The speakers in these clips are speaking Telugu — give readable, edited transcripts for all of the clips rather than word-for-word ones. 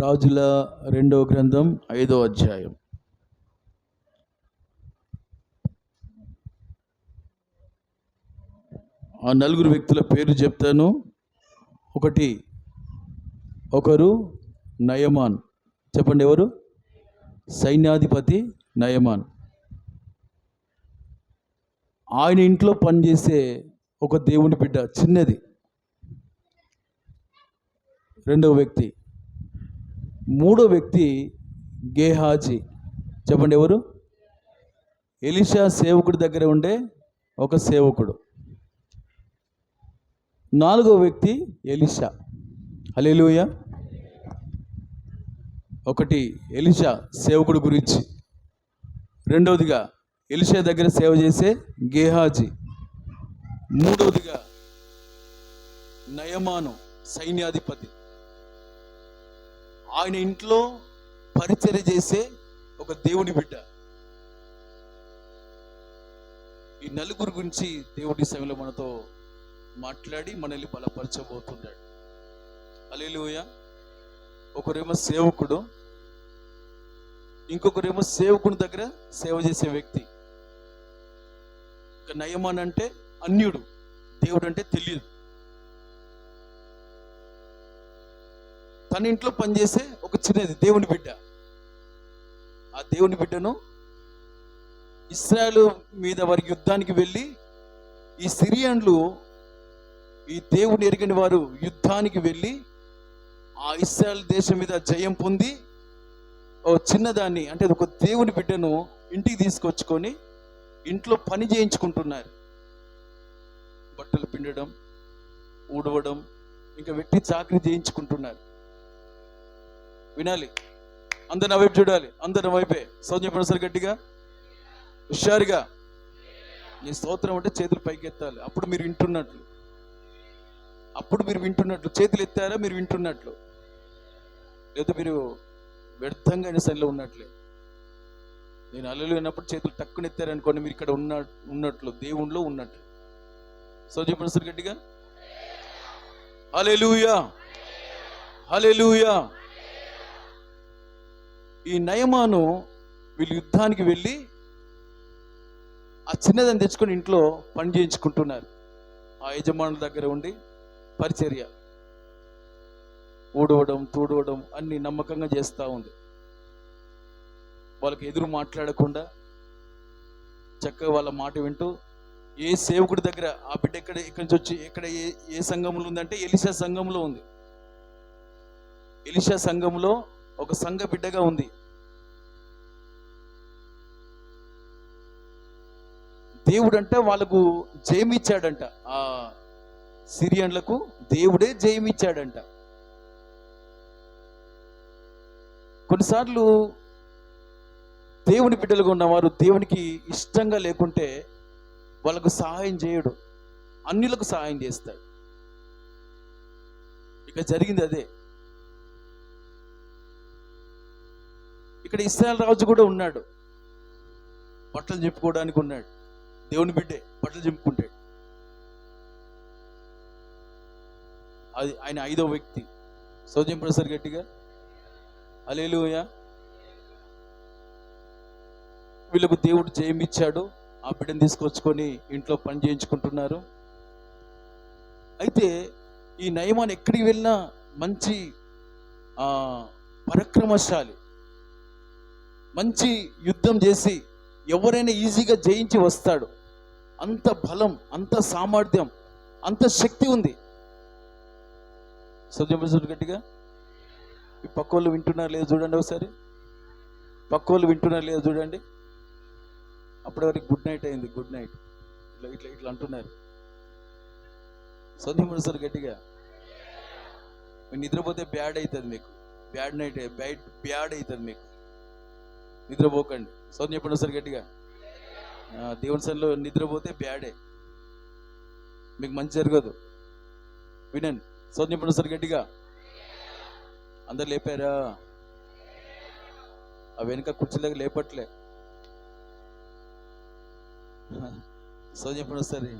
రాజుల రెండవ గ్రంథం 5వ అధ్యాయం. ఆ నలుగురు వ్యక్తుల పేరు చెప్తాను. ఒకరు నయమాన్. చెప్పండి, ఎవరు? సైన్యాధిపతి నయమాన్. ఆయన ఇంట్లో పనిచేసే ఒక దేవుని బిడ్డ, చిన్నది. రెండవ వ్యక్తి. మూడో వ్యక్తి గేహాజీ. చెప్పండి, ఎవరు? ఎలీషా సేవకుడి దగ్గర ఉండే ఒక సేవకుడు. నాలుగో వ్యక్తి ఎలీషా. హల్లెలూయా. ఒకటి ఎలీషా సేవకుడి గురించి, రెండవదిగా ఎలీషా దగ్గర సేవ చేసే గేహాజీ, మూడవదిగా నయమాను సైన్యాధిపతి. ఆయన ఇంట్లో పరిచర్య చేసే ఒక దేవుని బిడ్డ. ఈ నలుగురు గురించి దేవుడి సమయంలో మనతో మాట్లాడి మనల్ని బలపరచబోతున్నాడు. హల్లెలూయా. ఒకరేమో సేవకుడు, ఇంకొకరేమో సేవకుని దగ్గర సేవ చేసే వ్యక్తి. ఇక నయమాన్ అంటే అన్యుడు, దేవుడు అంటే తెలియదు. తన ఇంట్లో పనిచేసే ఒక చిన్నది దేవుని బిడ్డ. ఆ దేవుని బిడ్డను ఇశ్రాయేలు మీద వారి యుద్ధానికి వెళ్ళి, ఈ సిరియన్లు ఈ దేవుని ఎరిగిన వారు యుద్ధానికి వెళ్ళి ఆ ఇశ్రాయేల్ దేశం మీద జయం పొంది ఓ చిన్నదాన్ని, అంటే ఒక దేవుని బిడ్డను ఇంటికి తీసుకొచ్చుకొని ఇంట్లో పని చేయించుకుంటున్నారు. బట్టలు పిండడం, ఊడవడం, ఇంకా వెట్టి చాకరీ చేయించుకుంటున్నారు. వినాలి, అందరు నా వైపు చూడాలి, అందరు నా వైపే సౌజన్యపడిన సరి గట్టిగా హుషారుగా. నీ స్తోత్రం అంటే చేతులు పైకి ఎత్తాలి, అప్పుడు మీరు వింటున్నట్లు. చేతులు ఎత్తారా మీరు వింటున్నట్లు, లేదా మీరు వ్యర్థంగా అయిన శైలిలో ఉన్నట్లే. నేను అల్లలు అయినప్పుడు చేతులు టక్కున ఎత్తారనుకోండి, మీరు ఇక్కడ ఉన్నట్లు, దేవుణ్ణిలో ఉన్నట్లు. సౌజన్యపడిన సరి గట్టిగా హల్లెలూయా, హల్లెలూయా. ఈ నయమాను వీళ్ళు యుద్ధానికి వెళ్ళి ఆ చిన్నదాన్ని తెచ్చుకొని ఇంట్లో పని చేయించుకుంటున్నారు. ఆ యజమానుల దగ్గర ఉండి పరిచర్య, ఊడవడం, తూడవడం అన్ని నమ్మకంగా చేస్తూ ఉంది. వాళ్ళకి ఎదురు మాట్లాడకుండా చక్కగా వాళ్ళ మాట వింటూ, ఏ సేవకుడి దగ్గర ఆ బిడ్డ ఇక్కడి నుంచి వచ్చి ఏ సంఘంలో ఉందంటే ఎలీషా సంఘంలో ఉంది. ఎలీషా సంఘంలో ఒక సంఘ బిడ్డగా ఉంది. దేవుడంట వాళ్ళకు జయమిచ్చాడంట, ఆ సిరియన్లకు దేవుడే జయమిచ్చాడంట. కొన్నిసార్లు దేవుని బిడ్డలుగా ఉన్నవారు దేవునికి ఇష్టంగా లేకుంటే వాళ్ళకు సహాయం చేయడు, అన్యులకు సహాయం చేస్తాడు. ఇక జరిగింది అదే. ఇక్కడ ఇశ్రాయేల్ రాజు కూడా ఉన్నాడు, బట్టలు చెప్పుకోవడానికి ఉన్నాడు. దేవుని బిడ్డే బట్టలు చెప్పుకుంటాడు. అది ఆయన 5వ వ్యక్తి. సౌజన్య ప్రసాద్ గట్టిగా హల్లెలూయా. వీళ్ళకు దేవుడు జయమిచ్చాడు, ఆ బిడ్డను తీసుకొచ్చుకొని ఇంట్లో పని చేయించుకుంటున్నారు. అయితే ఈ నయమాన్ ఎక్కడికి వెళ్ళినా మంచి పరాక్రమశాలి, మంచి యుద్ధం చేసి ఎవరైనా ఈజీగా జయించి వస్తాడు. అంత బలం, అంత సామర్థ్యం, అంత శక్తి ఉంది. సత్యం గట్టిగా. ఈ పక్కోళ్ళు వింటున్నారు లేదు చూడండి, ఒకసారి పక్కోళ్ళు వింటున్నారు లేదు చూడండి. అప్పటి వరకు గుడ్ నైట్ అయింది, గుడ్ నైట్ ఇట్లా అంటున్నారు. సత్యం గట్టిగా. మీరు నిద్రపోతే బ్యాడ్ అవుతుంది మీకు, బ్యాడ్ నైట్, బ్యాడ్ అవుతుంది మీకు. నిద్రపోకండి. సౌందర్యం చెప్పండి ఒకసారి గట్టిగా. దేవుని సన్నిధిలో నిద్రపోతే బ్యాడే, మీకు మంచి జరగదు. వినండి, సౌందర్యం చెప్పండి ఒకసారి గట్టిగా. అందరు లేపారా? ఆ వెనుక కుర్చీలాగా లేపట్లే. సౌందర్యం చెప్పండి ఒకసారి.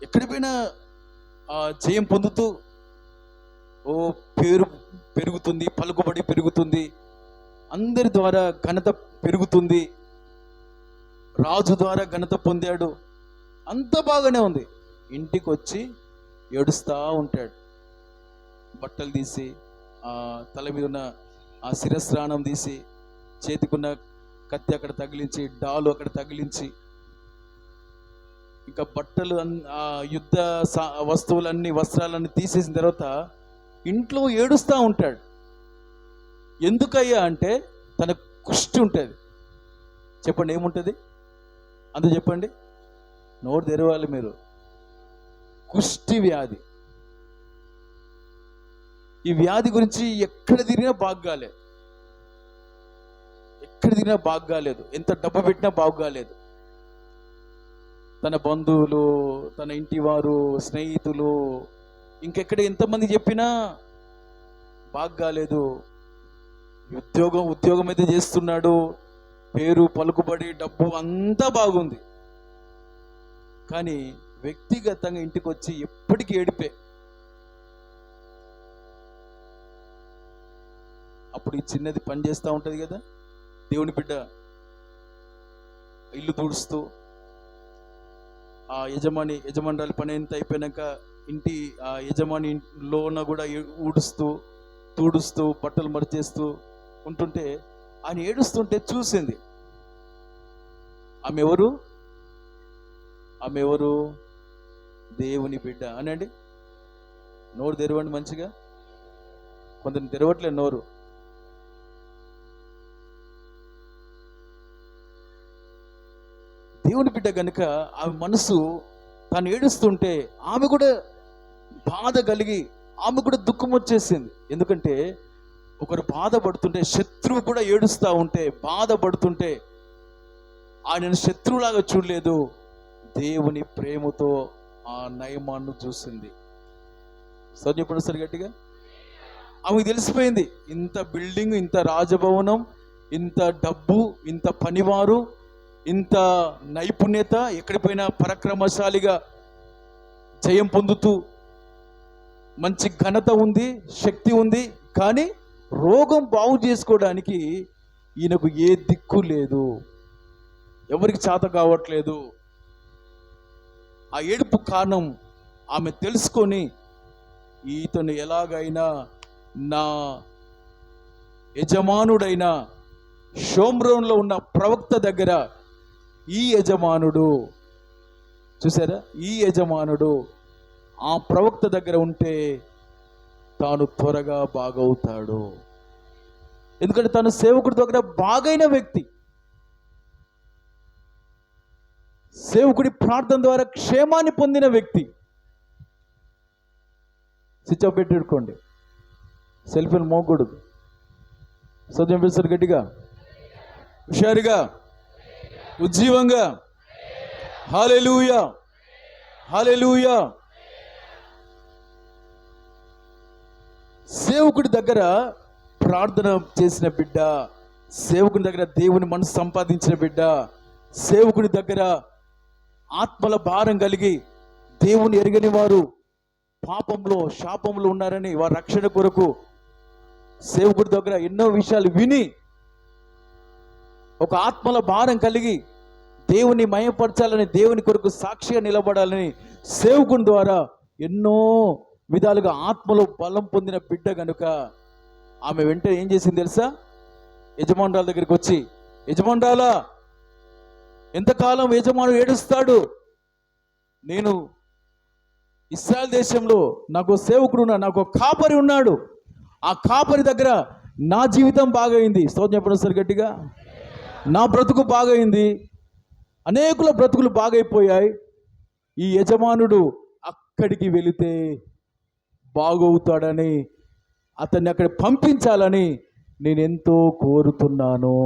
ఎక్కడికి పోయినా జయం పొందుతూ, ఓ పేరు పెరుగుతుంది, పలుకుబడి పెరుగుతుంది, అందరి ద్వారా ఘనత పెరుగుతుంది, రాజు ద్వారా ఘనత పొందాడు, అంత బాగానే ఉంది. ఇంటికి వచ్చి ఏడుస్తూ ఉంటాడు. బట్టలు తీసి తల మీద ఉన్న ఆ శిరస్నానం తీసి, చేతికున్న కత్తి అక్కడ తగిలించి, డాలు అక్కడ తగిలించి, ఇంకా బట్టలు యుద్ధ వస్త్రాలన్నీ తీసేసిన తర్వాత ఇంట్లో ఏడుస్తూ ఉంటాడు. ఎందుకయ్యా అంటే తన కుష్టి ఉంటుంది. చెప్పండి, ఏముంటుంది? అంత చెప్పండి, నోరు తెరవాలి మీరు. కుష్టి వ్యాధి. ఈ వ్యాధి గురించి ఎక్కడ తిరిగినా బాగాలేదు, ఎక్కడ తిరిగినా బాగాలేదు, ఎంత డబ్బు పెట్టినా బాగాలేదు. తన బంధువులు, తన ఇంటి వారు, స్నేహితులు, ఇంకెక్కడ ఎంతమంది చెప్పినా బాగాలేదు. ఉద్యోగం అయితే చేస్తున్నాడు, పేరు, పలుకుబడి, డబ్బు అంతా బాగుంది. కానీ వ్యక్తిగతంగా ఇంటికి వచ్చి ఎప్పటికీ ఏడిపే. అప్పుడు ఈ చిన్నది పని చేస్తూ ఉంటుంది కదా, దేవుని బిడ్డ ఇల్లు తుడుస్తూ, ఆ యజమానురాలి పని ఎంత అయిపోయినాక ఇంటి ఆ యజమానిలోన కూడా ఊడుస్తూ, తుడుస్తూ, బట్టలు మడిచేస్తూ ఉంటుంటే ఆయన ఏడుస్తుంటే చూసింది. ఆమె ఎవరు? దేవుని బిడ్డ. అనండి, నోరు తెరవండి మంచిగా. కొందరిని తెరవట్లేదు నోరు. దేవుని బిడ్డ కనుక ఆమె మనసు తాను ఏడుస్తుంటే ఆమె కూడా బాధ కలిగి, ఆమె కూడా దుఃఖం వచ్చేసింది. ఎందుకంటే ఒకరు బాధపడుతుంటే, శత్రువు కూడా ఏడుస్తూ ఉంటే, బాధపడుతుంటే ఆయనను శత్రువులాగా చూడలేదు, దేవుని ప్రేమతో ఆ నయమాన్ను చూసింది. చెప్పండి సార్ గట్టిగా. ఆమెకు తెలిసిపోయింది, ఇంత బిల్డింగ్, ఇంత రాజభవనం, ఇంత డబ్బు, ఇంత పనివారు, ఇంత నైపుణ్యత, ఎక్కడిపోయినా పరాక్రమశాలిగా జయం పొందుతూ మంచి ఘనత ఉంది, శక్తి ఉంది. కానీ రోగం బాగు చేసుకోవడానికి ఈయనకు ఏ దిక్కు లేదు, ఎవరికి చేత కావట్లేదు. ఆ ఏడుపు కారణం ఆమె తెలుసుకొని, ఈతను ఎలాగైనా నా యజమానుడైన షోమ్రోన్లో ఉన్న ప్రవక్త దగ్గర, ఈ యజమానుడు చూసారా, ఈ యజమానుడు ఆ ప్రవక్త దగ్గర ఉంటే తాను త్వరగా బాగవుతాడు. ఎందుకంటే తను సేవకుడి దగ్గర బాగైన వ్యక్తి, సేవకుడి ప్రార్థన ద్వారా క్షేమాన్ని పొందిన వ్యక్తి. స్విచ్ ఆఫ్ పెట్టుకోండి, సెల్ఫీలు మోకూడదు. సత్యం పిలుస్తారు గట్టిగా, హుషారుగా, ఉజ్జీవంగా. హల్లెలూయా, హల్లెలూయా. సేవకుడి దగ్గర ప్రార్థన చేసిన బిడ్డ, సేవకుని దగ్గర దేవుని మనసు సంపాదించిన బిడ్డ, సేవకుడి దగ్గర ఆత్మల భారం కలిగి, దేవుని ఎరగని వారు పాపంలో, శాపంలో ఉన్నారని వారి రక్షణ కొరకు సేవకుడి దగ్గర ఎన్నో విషయాలు విని, ఒక ఆత్మల భారం కలిగి దేవుని మయపరచాలని, దేవుని కొరకు సాక్షిగా నిలబడాలని సేవకుని ద్వారా ఎన్నో విధాలుగా ఆత్మలో బలం పొందిన బిడ్డ కనుక ఆమె వెంటనే ఏం చేసింది తెలుసా? యజమానురాల దగ్గరికి వచ్చి, యజమానురాలా, ఎంతకాలం యజమానుడు ఏడుస్తాడు? నేను ఇశ్రాయేల్ దేశంలో నాకు సేవకుడు ఉన్నాడు, నాకు కాపరి ఉన్నాడు, ఆ కాపరి దగ్గర నా జీవితం బాగైంది. స్తోత్రం చెప్పండి సార్ గట్టిగా. నా బ్రతుకు బాగైంది, అనేకుల బ్రతుకులు బాగైపోయాయి. ఈ యజమానుడు అక్కడికి వెళితే బాగవుతాడని, అతన్ని అక్కడ పంపించాలని నేను ఎంతో కోరుతున్నాను.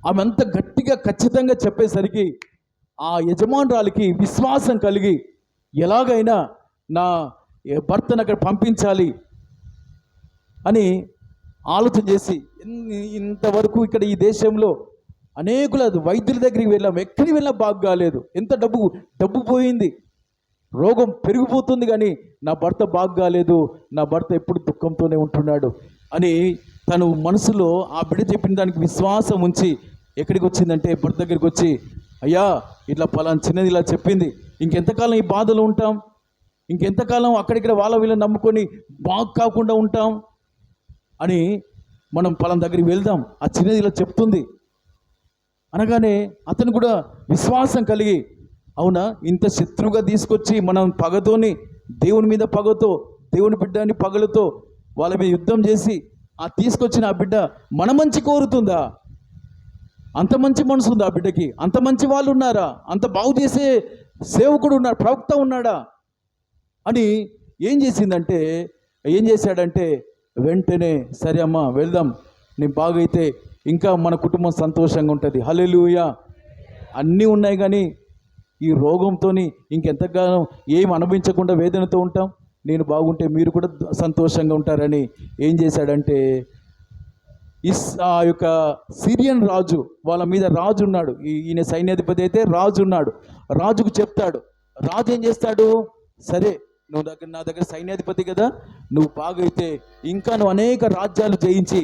ఆమె అంత గట్టిగా ఖచ్చితంగా చెప్పేసరికి ఆ యజమానురాలికి విశ్వాసం కలిగి, ఎలాగైనా నా భర్తను అక్కడ పంపించాలి అని ఆలోచన చేసి, ఇంతవరకు ఇక్కడ ఈ దేశంలో అనేకుల వైద్యుల దగ్గరికి వెళ్ళాం, ఎక్కడికి వెళ్ళినా బాగు కాలేదు. ఎంత డబ్బు పోయింది, రోగం పెరిగిపోతుంది, కానీ నా భర్త బాగాలేదు, నా భర్త ఎప్పుడు దుఃఖంతోనే ఉంటున్నాడు అని తను మనసులో ఆ బిడ్డ చెప్పిన దానికి విశ్వాసం ఉంచి ఎక్కడికి వచ్చిందంటే భర్త దగ్గరికి వచ్చి, అయ్యా ఇట్లా పలానా చిన్నది ఇలా చెప్పింది, ఇంకెంతకాలం ఈ బాధలు ఉంటాం, ఇంకెంతకాలం అక్కడిక్కడ వాళ్ళ వీళ్ళని నమ్ముకొని బాగు కాకుండా ఉంటాం అని మనం పలానా దగ్గరికి వెళ్దాం, ఆ చిన్నది ఇలా చెప్తుంది అనగానే అతను కూడా విశ్వాసం కలిగి, అవునా ఇంత శత్రువుగా తీసుకొచ్చి మనం పగతోని దేవుని మీద పగతో, దేవుని బిడ్డని పగలతో వాళ్ళ మీద యుద్ధం చేసి ఆ తీసుకొచ్చిన ఆ బిడ్డ మన మంచి కోరుతుందా? అంత మంచి మనసు ఉందా ఆ బిడ్డకి? అంత మంచి వాళ్ళు ఉన్నారా? అంత బాగు చేసే సేవకుడు ఉన్నాడు, ప్రవక్త ఉన్నాడా అని ఏం చేశాడంటే వెంటనే సరే అమ్మా వెళ్దాం, నీ బాగైతే ఇంకా మన కుటుంబం సంతోషంగా ఉంటుంది, హల్లెలూయా. అన్నీ ఉన్నాయి కానీ ఈ రోగంతో ఇంకెంతకాలం ఏం అనుభవించకుండా వేదనతో ఉంటాం, నేను బాగుంటే మీరు కూడా సంతోషంగా ఉంటారని ఏం చేశాడంటే ఆ యొక్క సిరియన్ రాజు, వాళ్ళ మీద రాజు ఉన్నాడు, ఈయన సైన్యాధిపతి అయితే రాజు ఉన్నాడు, రాజుకు చెప్తాడు. రాజు ఏం చేస్తాడు, సరే నువ్వు నా దగ్గర సైన్యాధిపతి కదా, నువ్వు బాగైతే ఇంకా నువ్వు అనేక రాజ్యాలు జయించి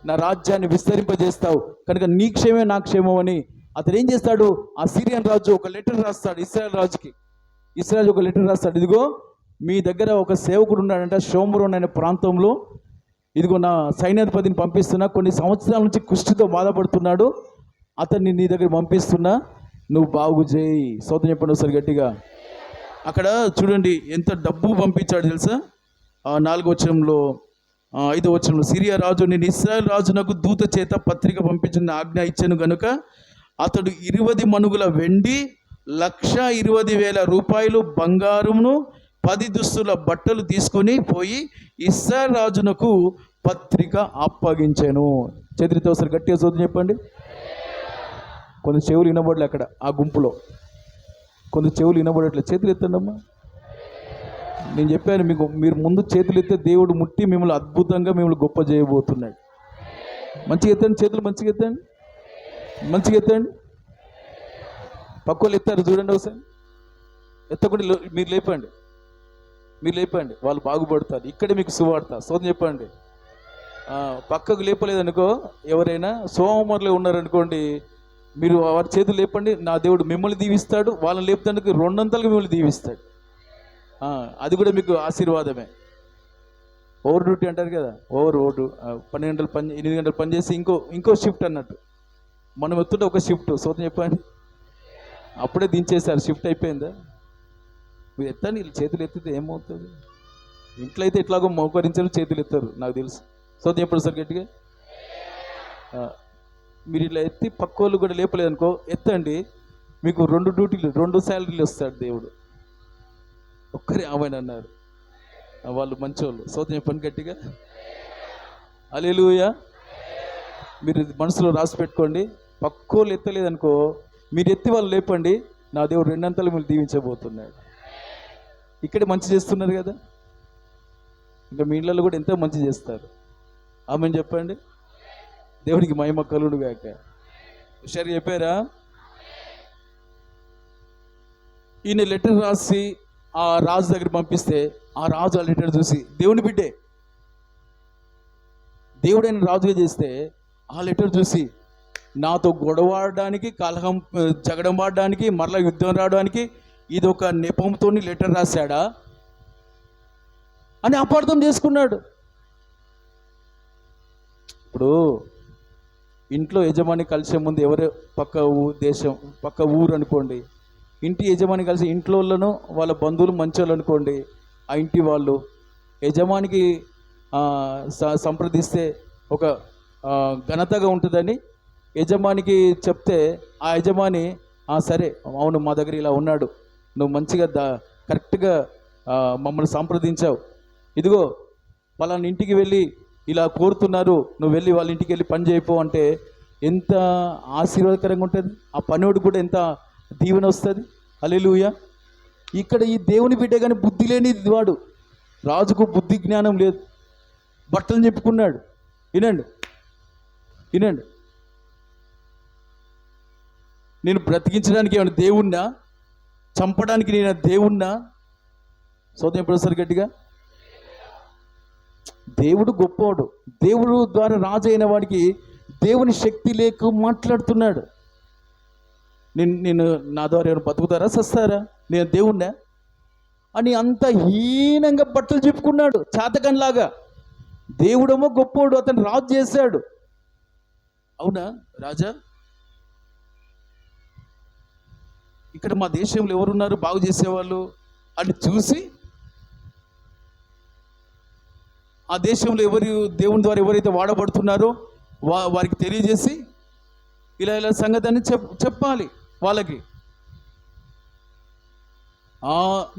నా రాజ్యాన్ని విస్తరింపజేస్తావు కనుక నీ క్షేమే నా క్షేమం అని అతను ఏం చేస్తాడు, ఆ సిరియన్ రాజు ఒక లెటర్ రాస్తాడు ఇశ్రాయేల్ రాజుకి. ఇశ్రాయేల్ ఒక లెటర్ రాస్తాడు, ఇదిగో మీ దగ్గర ఒక సేవకుడు ఉన్నాడంట షోమ్రోన్ అనే ప్రాంతంలో, ఇదిగో నా సైన్యాధిపతిని పంపిస్తున్నా, కొన్ని సంవత్సరాల నుంచి కుష్ఠితో బాధపడుతున్నాడు, అతన్ని నీ దగ్గర పంపిస్తున్నా, నువ్వు బాగు చేయి. సోదం చెప్పండి ఒకసారి గట్టిగా. అక్కడ చూడండి ఎంత డబ్బు పంపించాడు తెలుసా, 4వ వచనంలో 5వ వచనంలో, సిరియా రాజు నేను ఇశ్రాయేల్ రాజునకు దూత చేత పత్రిక పంపించిన ఆజ్ఞ ఇచ్చాను గనుక అతడు 20 మణుగుల వెండి, 1,20,000 రూపాయలు బంగారమును, 10 దుస్తుల బట్టలు తీసుకొని పోయి ఇశ్రాయేల్ రాజునకు పత్రిక అప్పగించాను. చేతులతో ఒకసారి గట్టిగా చదువు చెప్పండి. కొన్ని చెవులు వినబడలే అక్కడ, ఆ గుంపులో కొన్ని చెవులు వినబడట్లేదు. చేతులు ఎత్తండమ్మా. నేను చెప్పాను మీకు, మీరు ముందు చేతులు ఎత్తే దేవుడు ముట్టి మిమ్మల్ని అద్భుతంగా మిమ్మల్ని గొప్ప చేయబోతున్నాడు. మంచిగా ఎత్తండి చేతులు, మంచిగా ఎత్తండి, మంచిగా ఎత్తండి. పక్కలు ఎత్తారు చూడండి ఒకసారి, ఎత్తకుండా మీరు లేపండి, వాళ్ళు బాగుపడతారు. ఇక్కడే మీకు సువార్త. సోదం చెప్పండి. పక్కకు లేపలేదనుకో, ఎవరైనా సోమవారంలో ఉన్నారనుకోండి, మీరు వారి చేతులు లేపండి, నా దేవుడు మిమ్మల్ని దీవిస్తాడు, వాళ్ళని లేపుతానికి 2 అంతలుగా మిమ్మల్ని దీవిస్తాడు. అది కూడా మీకు ఆశీర్వాదమే. ఓవర్ డ్యూటీ అంటారు కదా, ఓవర్ 12 గంటలు 8 గంటలు పని చేసి ఇంకో షిఫ్ట్ అన్నట్టు. మనం ఎత్తుంటే ఒక షిఫ్ట్. సోదం చెప్పండి. అప్పుడే దించేశారు, షిఫ్ట్ అయిపోయిందా? మీరు ఎత్తండి, చేతులు ఎత్తితే ఏమవుతుంది? ఇంట్లో అయితే ఇట్లాగో మోకరించారు, చేతులు ఎత్తారు నాకు తెలుసు. సోదం చెప్పండి సార్ గట్టిగా. మీరు ఇట్లా ఎత్తి పక్కోళ్ళు కూడా లేపలేదనుకో, ఎత్తండి, మీకు 2 డ్యూటీలు 2 శాలరీలు వస్తాడు దేవుడు. ఒక్కరే ఆమెను అన్నారు, వాళ్ళు మంచోళ్ళు. సోదం చెప్పండి గట్టిగా. హల్లెలూయా. మీరు మనసులో రాసి పెట్టుకోండి, పక్కోళ్ళు ఎత్తలేదనుకో, మీరు ఎత్తి వాళ్ళు లేపండి, నా దేవుడు 2 అంతలు మీరు దీవించబోతున్నాడు. ఇక్కడే మంచి చేస్తున్నారు కదా, ఇంకా మీ ఇళ్ళలో కూడా ఎంతో మంచి చేస్తారు. ఆమెను చెప్పండి. దేవునికి మహిమ కలుగును గాక. హుషారు చెప్పారా? ఈయన లెటర్ రాసి ఆ రాజు దగ్గర పంపిస్తే, ఆ రాజు ఆ లెటర్ చూసి, దేవుని బిడ్డే, దేవుడైన రాజుగా చేస్తే ఆ లెటర్ చూసి నాతో గొడవాడడానికి, కలహం జగడం వాడడానికి, మరలా యుద్ధం రావడానికి ఇది ఒక నెపంతో లెటర్ రాశాడా అని అపార్థం చేసుకున్నాడు. ఇప్పుడు ఇంట్లో యజమాని కలిసే ముందు ఎవరు పక్క ఊరు అనుకోండి, ఇంటి యజమాని కలిసి ఇంట్లో వాళ్ళను వాళ్ళ బంధువులు మంచోళ్ళు అనుకోండి, ఆ ఇంటి వాళ్ళు యజమానికి సంప్రదిస్తే ఒక ఘనతగా ఉంటుందని యజమానికి చెప్తే, ఆ యజమాని సరే అవును మా దగ్గర ఇలా ఉన్నాడు, నువ్వు మంచిగా కరెక్ట్గా మమ్మల్ని సంప్రదించావు, ఇదిగో పలానా ఇంటికి వెళ్ళి ఇలా కోరుతున్నారు, నువ్వు వెళ్ళి వాళ్ళ ఇంటికి వెళ్ళి పని చేయపో అంటే ఎంత ఆశీర్వాదకరంగా ఉంటుంది. ఆ పనివాడు కూడా ఎంత దీవెన వస్తుంది. హల్లెలూయా. ఇక్కడ ఈ దేవుని బిడ్డ కానీ బుద్ధి లేని వాడు, రాజుకు బుద్ధి జ్ఞానం లేదు, బట్టలు చెప్పుకున్నాడు. వినండి, నేను బ్రతికించడానికి ఏమైనా దేవుణ్ణా? చంపడానికి నేను దేవుణ్ణా? సోదయం ప్రొఫెసర్ గట్టిగా. దేవుడు గొప్పవాడు. దేవుడు ద్వారా రాజు అయిన వాడికి దేవుని శక్తి లేక మాట్లాడుతున్నాడు. నేను నా ద్వారా ఎవరు బతుకుతారా సస్తారా, నేను దేవుణ్ణా అని అంత హీనంగా బట్టలు చెప్పుకున్నాడు చాతకన్లాగా. దేవుడేమో గొప్పోడు, అతను రాజు చేశాడు. అవునా రాజా? ఇక్కడ మా దేశంలో ఎవరున్నారు బాగు చేసేవాళ్ళు అని చూసి, ఆ దేశంలో ఎవరు దేవుని ద్వారా ఎవరైతే వాడబడుతున్నారో వారికి తెలియజేసి ఇలా సంగతి అని చెప్పాలి వాళ్ళకి.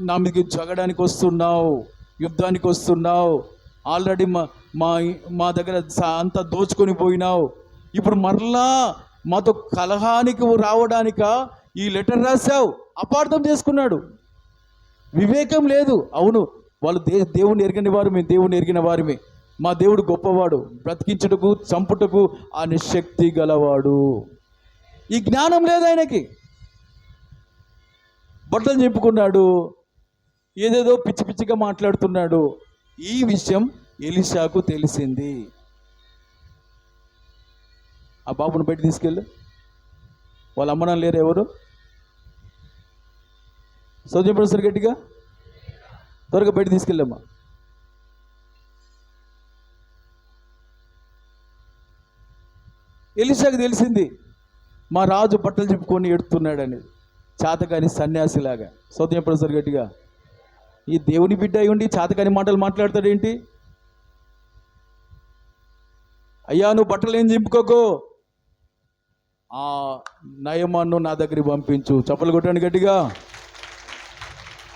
నా మీదకి జగడానికి వస్తున్నావు, యుద్ధానికి వస్తున్నావు, ఆల్రెడీ మా దగ్గర అంతా దోచుకొని పోయినావు, ఇప్పుడు మరలా మాతో కలహానికి రావడానిక ఈ లెటర్ రాశావు. అపార్థం చేసుకున్నాడు. వివేకం లేదు. అవును, వాళ్ళు దేవుని ఎరిగిన వారు, మేము దేవుని ఎరిగిన వారిమే. మా దేవుడు గొప్పవాడు, బ్రతికించుటకు చంపుటకు ఆయన శక్తి గలవాడు. ఈ జ్ఞానం లేదు ఆయనకి. బట్టలు చెప్పుకున్నాడు, ఏదేదో పిచ్చి పిచ్చిగా మాట్లాడుతున్నాడు. ఈ విషయం ఎలీషాకు తెలిసింది. ఆ బాబును బయట తీసుకెళ్ళు. వాళ్ళ అమ్మనా లేరు ఎవరు? సోదయం ప్రొఫెసర్ గట్టిగా త్వరగా బయట తీసుకెళ్ళమ్మా. ఎలీషాకు తెలిసింది మా రాజు బట్టలు చెప్పుకొని ఎడుతున్నాడు అనేది, చాతకాని సన్యాసిలాగా. సోదయం ప్రొఫెసర్ గట్టిగా. ఈ దేవుని బిడ్డ అయి ఉండి చాతకాని మాటలు మాట్లాడతాడేంటి? అయ్యా నువ్వు బట్టలు ఏం చింపుకోకు, ఆ నయమాన్ను నా దగ్గరికి పంపించు. చప్పలు కొట్టండి గట్టిగా.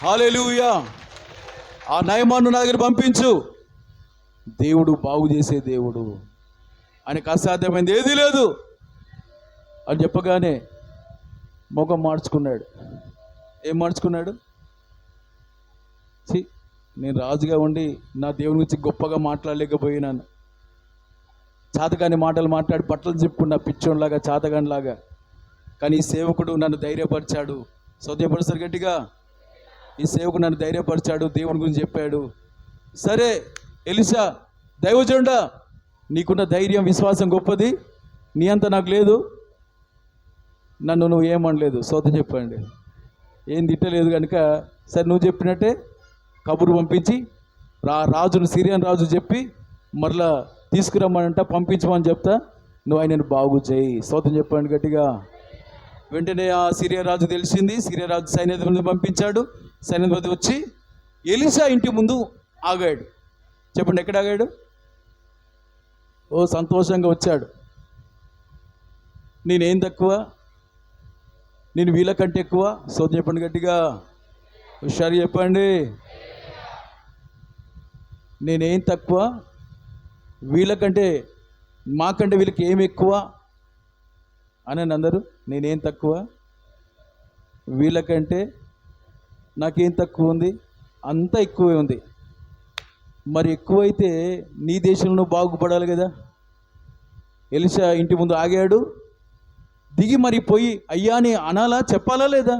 హల్లెలూయా. ఆ నయమాన్ను నా దగ్గర పంపించు. దేవుడు బాగు చేసే దేవుడు, ఆయనకు అసాధ్యమైంది ఏదీ లేదు అని చెప్పగానే ముఖం మార్చుకున్నాడు. ఏం మార్చుకున్నాడు? నేను రాజుగా ఉండి నా దేవుని గురించి గొప్పగా మాట్లాడలేకపోయినాను, చాతగాని మాటలు మాట్లాడి బట్టలు చెప్పుకున్న పిచ్చోన్లాగా, చాతగానిలాగా. కానీ ఈ సేవకుడు నన్ను ధైర్యపరిచాడు. సోదయపరుస్తారు గట్టిగా. ఈ సేవకుడు నన్ను ధైర్యపరిచాడు, దేవుని గురించి చెప్పాడు. సరే ఎలీషా దైవజనుడా, నీకున్న ధైర్యం విశ్వాసం గొప్పది, నీ అంత నాకు లేదు, నన్ను నువ్వు ఏమనలేదు. సోద చెప్పండి, ఏం తిట్టలేదు కనుక సరే నువ్వు చెప్పినట్టే కబురు పంపించి రాజును, సిరియన్ రాజు చెప్పి మరలా తీసుకురమ్మనంట, పంపించమని చెప్తా, నువ్వు ఆయనను బాగు చేయి. సోదం చెప్పండి గట్టిగా. వెంటనే ఆ సిరియా రాజు తెలిసింది. సిరియా రాజు సైన్యాధిపతిని పంపించాడు. సైన్యాధిపతి వచ్చి ఎలీషా ఇంటి ముందు ఆగాడు. చెప్పండి ఎక్కడ ఆగాడు? ఓ సంతోషంగా వచ్చాడు. నేనేం తక్కువ, నేను వీళ్ళకంటే ఎక్కువ? సోదం చెప్పండి గట్టిగా. హుషారు చెప్పండి. నేనేం తక్కువ, వీళ్ళకంటే మాకంటే వీళ్ళకి ఏమి ఎక్కువ అని అందరూ. నేనేం తక్కువ, వీళ్ళకంటే నాకేం తక్కువ ఉంది? అంతా ఎక్కువే ఉంది. మరి ఎక్కువైతే నీ దేశంలో బాగుపడాలి కదా. ఎలీషా ఇంటి ముందు ఆగాడు. దిగి మరి పోయి అయ్యా అని అనాలా, చెప్పాలా లేదా?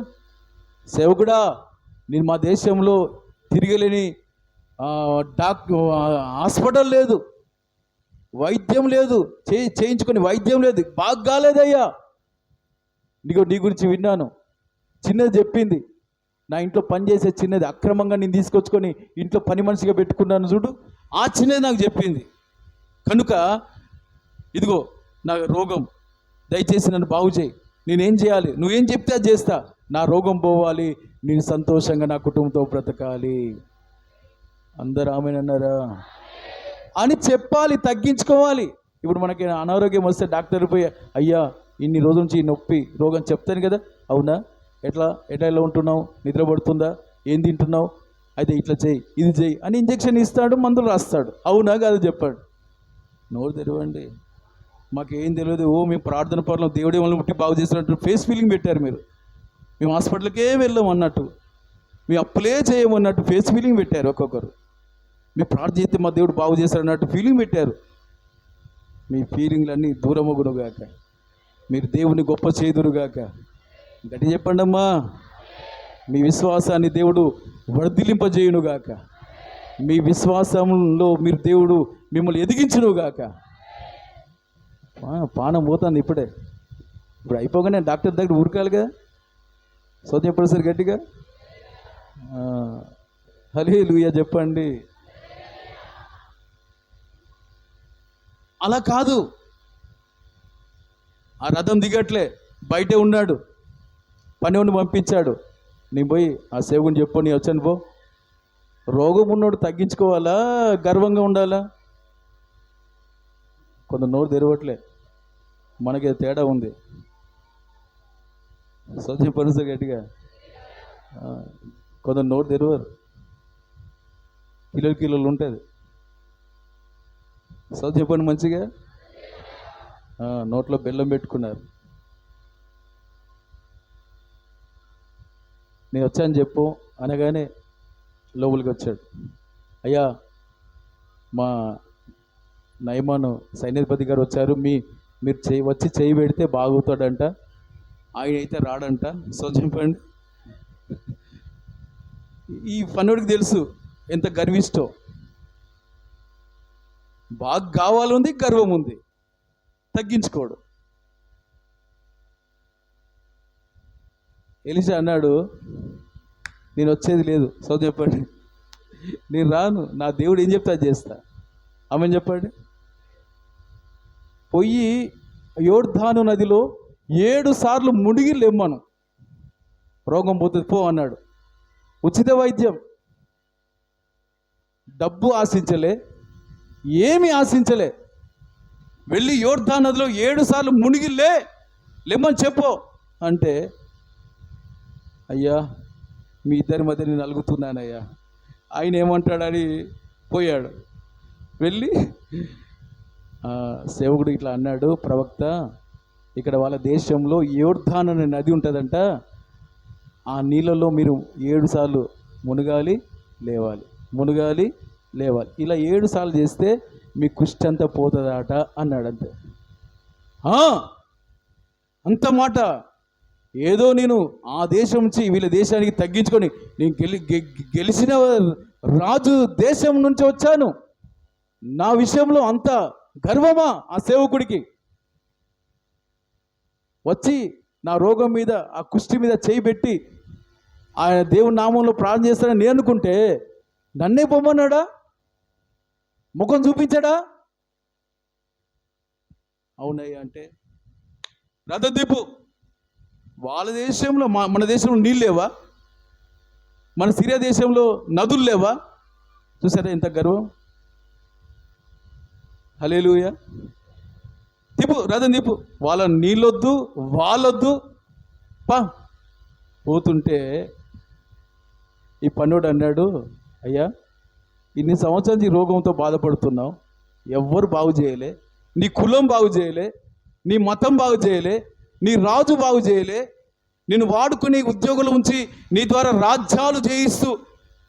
సేవకుడా, నేను మా దేశంలో తిరగలేని హాస్పిటల్ లేదు, వైద్యం లేదు, చేయించుకొని వైద్యం లేదు, బాగా కాలేదయ్యా. నీ గురించి విన్నాను. చిన్నది చెప్పింది, నా ఇంట్లో పనిచేసే చిన్నది అక్రమంగా నేను తీసుకొచ్చుకొని ఇంట్లో పని మనిషిగా పెట్టుకున్నాను చూడు, ఆ చిన్నది నాకు చెప్పింది. కనుక ఇదిగో నా రోగం, దయచేసి నన్ను బాగు చేయి. నేనేం చేయాలి? నువ్వేం చెప్తే అది చేస్తా. నా రోగం పోవాలి, నేను సంతోషంగా నా కుటుంబంతో బ్రతకాలి. అందరూ ఆమెనన్నారా అని చెప్పాలి, తగ్గించుకోవాలి. ఇప్పుడు మనకి అనారోగ్యం వస్తే డాక్టర్ పోయి అయ్యా ఇన్ని రోజుల నుంచి నొప్పి రోగం చెప్తాను కదా, అవునా, ఎట్లా ఎలా ఉంటున్నావు, నిద్రపడుతుందా, ఏం తింటున్నావు, అయితే ఇట్లా చేయి, ఇది చేయి అని ఇంజెక్షన్ ఇస్తాడు, మందులు రాస్తాడు. అవునా కాదు చెప్పాడు. నోరు తెరవండి. మాకేం తెలియదు, మేము ప్రార్థన పనులు దేవుడే వాళ్ళని ముట్టి బాగు చేస్తున్నట్టు ఫేస్ ఫీలింగ్ పెట్టారు మీరు. మేము హాస్పిటల్కే వెళ్ళాం అన్నట్టు, మేము అప్పులే చేయమన్నట్టు ఫేస్ ఫీలింగ్ పెట్టారు. ఒక్కొక్కరు మీ ప్రార్థిస్తే మా దేవుడు బాగు చేస్తాడు అన్నట్టు ఫీలింగ్ పెట్టారు. మీ ఫీలింగ్లన్నీ దూరమగునుగాక, మీరు దేవుని గొప్ప చేదురుగాక. గట్టి చెప్పండి అమ్మా. మీ విశ్వాసాన్ని దేవుడు వర్ధిలింపజేయునుగాక. మీ విశ్వాసంలో మీరు దేవుడు మిమ్మల్ని ఎదిగించునుగాక. పానం పోతుంది ఇప్పుడే. ఇప్పుడు అయిపోగానే డాక్టర్ దగ్గర ఊరకాలిగా. చెప్పండి సార్ గట్టిగా హల్లెలూయా చెప్పండి. అలా కాదు, ఆ రథం దిగట్లే, బయటే ఉన్నాడు. పనివాడిని పంపించాడు, నీ పోయి ఆ సేవకుని చెప్పు, నీ వచ్చాను పో. రోగం ఉన్నోడు తగ్గించుకోవాలా, గర్వంగా ఉండాలా? కొంత నోరు తెరవట్లే, మనకి తేడా ఉంది. చెప్పండి సార్ గట్టిగా. కొందరు నోరు తెరవరు, కిలోలు ఉంటుంది. చెప్పండి మంచిగా. నోట్లో బెల్లం పెట్టుకున్నారు. నేను వచ్చాను చెప్పు అనగానే లోపలికి వచ్చాడు. అయ్యా, మా నయమాను సైన్యాధిపతి గారు వచ్చారు, మీరు వచ్చి చేయి పెడితే బాగుతాడంట, ఆయన అయితే రాడంట. చెప్పండి. ఈ పనుడికి తెలుసు ఎంత గర్విష్టో. బాగా కావాలుంది, గర్వం ఉంది, తగ్గించుకోడు. ఎలీషా అన్నాడు, నేను వచ్చేది లేదు. చెప్పండి, నేను రాను, నా దేవుడు ఏం చెప్తా చేస్తా. ఆమె చెప్పండి. పొయ్యి యోర్దాను నదిలో 7 సార్లు మునిగి లెమ్మను, రోగం పోతుంది పో అన్నాడు. ఉచిత వైద్యం, డబ్బు ఆశించలే, ఏమి ఆశించలే. వెళ్ళి యోర్దాను నదిలో 7 సార్లు మునిగి లెమ్మని చెప్పు అంటే, అయ్యా మీ ఇద్దరి మధ్య నేను అలుగుతున్నానయ్యా, ఆయన ఏమంటాడని పోయాడు. వెళ్ళి సేవకుడు ఇట్లా అన్నాడు, ప్రవక్త, ఇక్కడ వాళ్ళ దేశంలో యోర్దాను అనే నది ఉంటుందంట, ఆ నీళ్ళలో మీరు 7 సార్లు మునగాలి లేవాలి, మునగాలి లేవాలి. ఇలా 7 సార్లు చేస్తే మీ కుష్టి అంతా పోతుందట అన్నాడు. అంతే. అంత మాట. ఏదో నేను ఆ దేశం నుంచి వీళ్ళ దేశానికి తగ్గించుకొని నేను గెలిచిన రాజు దేశం నుంచి వచ్చాను, నా విషయంలో అంత గర్వమా ఆ సేవకుడికి? వచ్చి నా రోగం మీద, ఆ కుష్టి మీద చేయి పెట్టి ఆయన దేవుని నామంలో ప్రార్థన చేస్తాడని నేను అనుకుంటే నన్నే పొమ్మన్నాడా? ముఖం చూపించాడా? అవునయ్యా అంటే, రథదీపు వాళ్ళ దేశంలో మన దేశంలో నీళ్ళు లేవా? మన సిరియా దేశంలో నదులు లేవా? చూసారా ఎంత గర్వం. హల్లెలూయా. తిప్పు, రథం తిప్పు. వాళ్ళ నీళ్ళొద్దు, వాళ్ళొద్దు, పోతుంటే ఈ పన్నుడు అన్నాడు, అయ్యా ఇన్ని సంవత్సరాల నుంచి రోగంతో బాధపడుతున్నావు, ఎవ్వరు బాగు చేయలే, నీ కులం బాగు చేయలే, నీ మతం బాగు చేయలే, నీ రాజు బాగు చేయలే, నేను వాడుకుని ఉద్యోగులు ఉంచి నీ ద్వారా రాజ్యాలు చేయిస్తూ,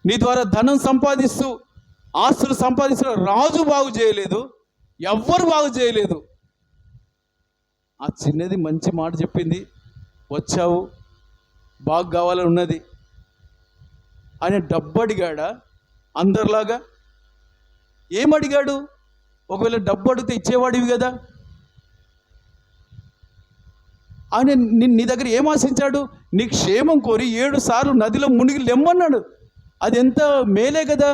నీ ద్వారా ధనం సంపాదిస్తూ, ఆస్తులు సంపాదిస్తూ రాజు బాగు చేయలేదు, ఎవ్వరు బాగు చేయలేదు. ఆ చిన్నది మంచి మాట చెప్పింది, వచ్చావు బాగు కావాలని ఉన్నది. ఆయన డబ్బు అడిగాడా? అందరిలాగా ఏమడిగాడు? ఒకవేళ డబ్బు అడిగితే ఇచ్చేవాడివి కదా. ఆయన నీ దగ్గర ఏం ఆశించాడు? నీ క్షేమం కోరి 7 సార్లు నదిలో మునిగి లెమ్మన్నాడు. అది ఎంత మేలే కదా.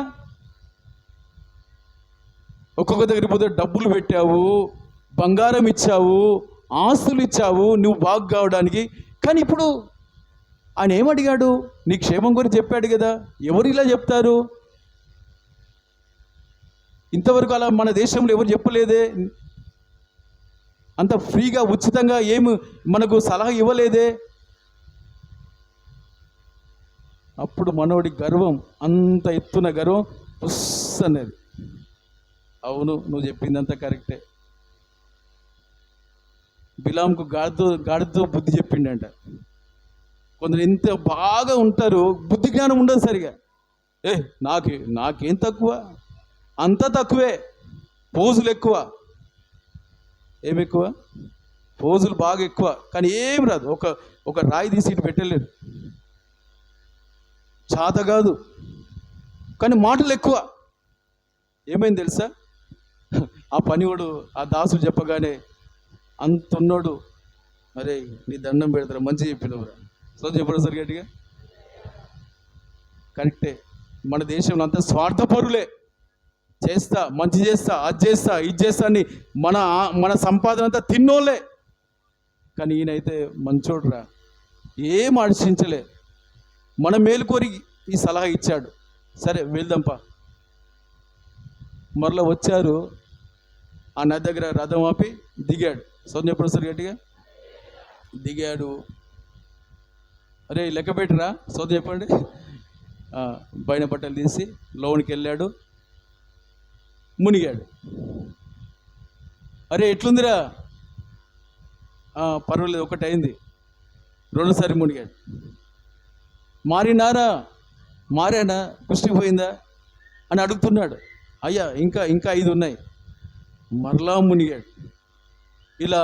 ఒక్కొక్క దగ్గర పోతే డబ్బులు పెట్టావు, బంగారం ఇచ్చావు, ఆస్తులు ఇచ్చావు నువ్వు బాగు కావడానికి. కానీ ఇప్పుడు ఆయన ఏమడిగాడు? నీ క్షేమం గురించి చెప్పాడు కదా. ఎవరు ఇలా చెప్తారు? ఇంతవరకు అలా మన దేశంలో ఎవరు చెప్పలేదే. అంత ఫ్రీగా ఉచితంగా ఏమి మనకు సలహా ఇవ్వలేదే. అప్పుడు మనోడి గర్వం, అంత ఎత్తున గర్వం పుస్ అనేది. అవును, నువ్వు చెప్పిందంతా కరెక్టే. బిలాంకు గాడితో బుద్ధి చెప్పిండంట. కొందరు ఎంత బాగా ఉంటారు, బుద్ధి జ్ఞానం ఉండదు సరిగా. నాకేం తక్కువ, అంతా తక్కువే, పోజులు ఎక్కువ. ఏమి ఎక్కువ? పోజులు బాగా ఎక్కువ, కానీ ఏం రాదు. ఒక రాయి తీసి ఇటు పెట్టలేరు. చాత కాదు, కానీ మాటలు ఎక్కువ. ఏమైంది తెలుసా? ఆ పనివాడు ఆ దాసుడు చెప్పగానే అంత ఉన్నాడు, అరే నీ దండం పెడతారా, మంచి చెప్పినవురా. సో చెప్పడం సార్ గట్టిగా. కరెక్టే, మన దేశంలో అంతా స్వార్థపరులే. చేస్తా, మంచి చేస్తా, అది చేస్తా, ఇది చేస్తా అని మన సంపాదన అంతా తిన్నోళ్ళే. కానీ ఈయనైతే మంచోడురా, ఏం ఆలోచించలే, మన మేలుకోరి ఈ సలహా ఇచ్చాడు. సరే వెళ్దాంపా. మరలా వచ్చారు, ఆ నది దగ్గర రథం ఆపి దిగాడు. సొంత చెప్పండి సార్ గట్టిగా. దిగాడు, అరే లెక్క పెట్టరా, సొంత చెప్పండి. పైన బట్టలు తీసి లోనికి వెళ్ళాడు, మునిగాడు. అరే ఎట్లుందిరా, పర్వాలేదు, ఒకటి అయింది. రెండోసారి మునిగాడు. మారానా, కుష్టి పోయిందా అని అడుగుతున్నాడు. అయ్యా ఇంకా 5 ఉన్నాయి. మరలా మునిగాడు. ఇలా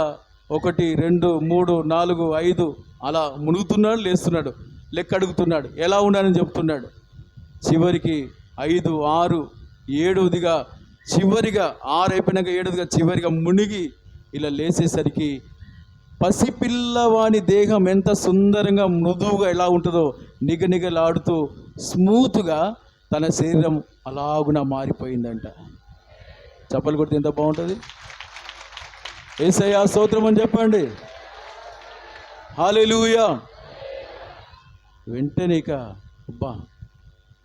1, 2, 3, 4, 5 అలా మునుగుతున్నాడు, లేస్తున్నాడు, లెక్క అడుగుతున్నాడు, ఎలా ఉన్నానని చెప్తున్నాడు. చివరికి 5, 6, 7దిగా చివరిగా 6 అయిపోయినాక 7దిగా చివరిగా మునిగి ఇలా లేచేసరికి పసిపిల్లవాని దేహం ఎంత సుందరంగా మృదువుగా ఎలా ఉంటుందో నిగనిగలాడుతూ స్మూత్గా తన శరీరం అలాగున మారిపోయిందంట. చప్పలు కొడితే ఎంత బాగుంటుంది. యేసయ్యా స్తోత్రం అని చెప్పండి. హల్లెలూయా. వెంటనే ఇక అబ్బా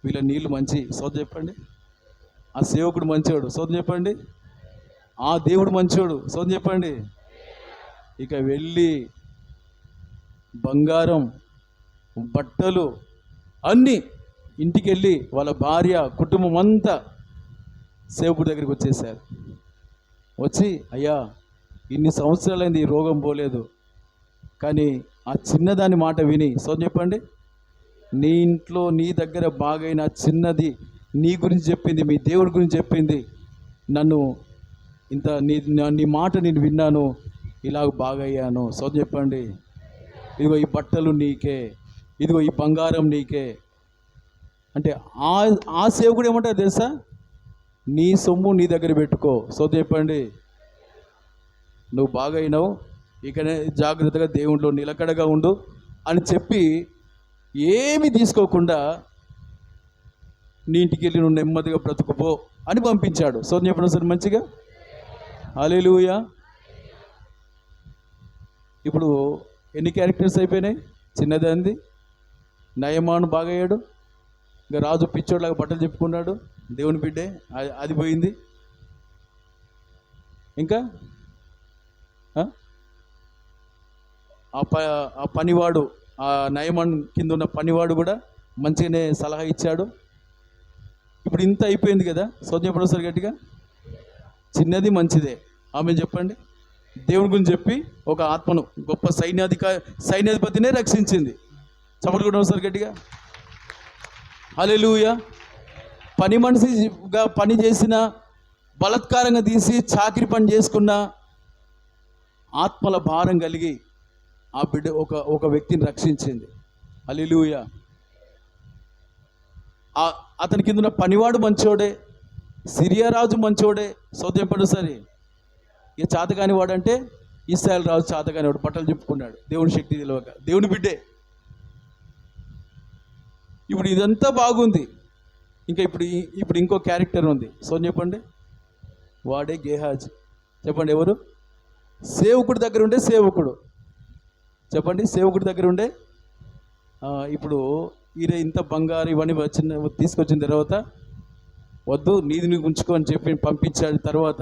వీళ్ళ నీళ్ళు మంచి, సోద చెప్పండి. ఆ సేవకుడు మంచివాడు, సోద చెప్పండి. ఆ దేవుడు మంచివాడు, సోద చెప్పండి. ఇక వెళ్ళి బంగారం, బట్టలు అన్నీ ఇంటికి వెళ్ళి వాళ్ళ భార్య, కుటుంబం అంతా సేవకుడి దగ్గరికి వచ్చేసారు. వచ్చి, అయ్యా ఇన్ని సంవత్సరాలైంది ఈ రోగం పోలేదు, కానీ ఆ చిన్నదాని మాట విని, సో చెప్పండి, నీ ఇంట్లో నీ దగ్గర బాగైన చిన్నది నీ గురించి చెప్పింది, మీ దేవుడి గురించి చెప్పింది, నన్ను ఇంత నీ మాట నేను విన్నాను, ఇలాగ బాగయ్యాను. సో చెప్పండి, ఇదిగో ఈ బట్టలు నీకే, ఇదిగో ఈ బంగారం నీకే. అంటే ఆ సేవకుడు ఏమంటారు తెలుసా? నీ సొమ్ము నీ దగ్గర పెట్టుకో. సో చెప్పండి, నువ్వు బాగైనావు, ఇకనే జాగ్రత్తగా దేవుడిలో నిలకడగా ఉండు అని చెప్పి ఏమి తీసుకోకుండా నీ ఇంటికి వెళ్ళి నువ్వు నెమ్మదిగా బ్రతుకుపో అని పంపించాడు. సో చెప్పండి సార్ మంచిగా. హల్లెలూయా. ఇప్పుడు ఎన్ని క్యారెక్టర్స్ అయిపోయినాయి? చిన్నదంది నయమాను బాగయ్యాడు, ఇంకా రాజు పిచ్చోడ్లాగా బట్టలు చెప్పుకున్నాడు, దేవుని బిడ్డే, అది పోయింది. ఇంకా ఆ పనివాడు, ఆ నయమాన్ కింద ఉన్న పనివాడు కూడా మంచిగానే సలహా ఇచ్చాడు. ఇప్పుడు ఇంత అయిపోయింది కదా. సోదం సార్ గట్టిగా. చిన్నది మంచిదే, ఆమె చెప్పండి. దేవుని గురించి చెప్పి ఒక ఆత్మను, గొప్ప సైన్యాధిపతినే రక్షించింది. చప్పట్లు కొట్టండి సార్ గట్టిగా. హల్లెలూయా. పని మనిషిగా పని చేసిన, బలాత్కారంగా తీసి చాకిరి పని చేసుకున్న, ఆత్మల భారం కలిగి ఆ బిడ్డ ఒక వ్యక్తిని రక్షించింది. హల్లెలూయా. అతని కింద ఉన్న పనివాడు మంచోడే, సిరియా రాజు మంచోడే. సోదం పడు సరే. ఇక చాతకాని వాడంటే ఇశ్రాయేలు రాజు చాతకాని వాడు, బట్టలు చెప్పుకున్నాడు, దేవుని శక్తి తెలియక, దేవుని బిడ్డే. ఇప్పుడు ఇదంతా బాగుంది. ఇంకా ఇప్పుడు ఇంకో క్యారెక్టర్ ఉంది. సో చెప్పండి, వాడే గేహాజీ. చెప్పండి ఎవరు? సేవకుడి దగ్గర ఉండే సేవకుడు. చెప్పండి, సేవకుడి దగ్గర ఉండే. ఇప్పుడు ఈయన ఇంత బంగారు ఇవన్నీ తీసుకొచ్చిన తర్వాత, వద్దు నీది ఉంచుకో అని చెప్పి పంపించాడు. తర్వాత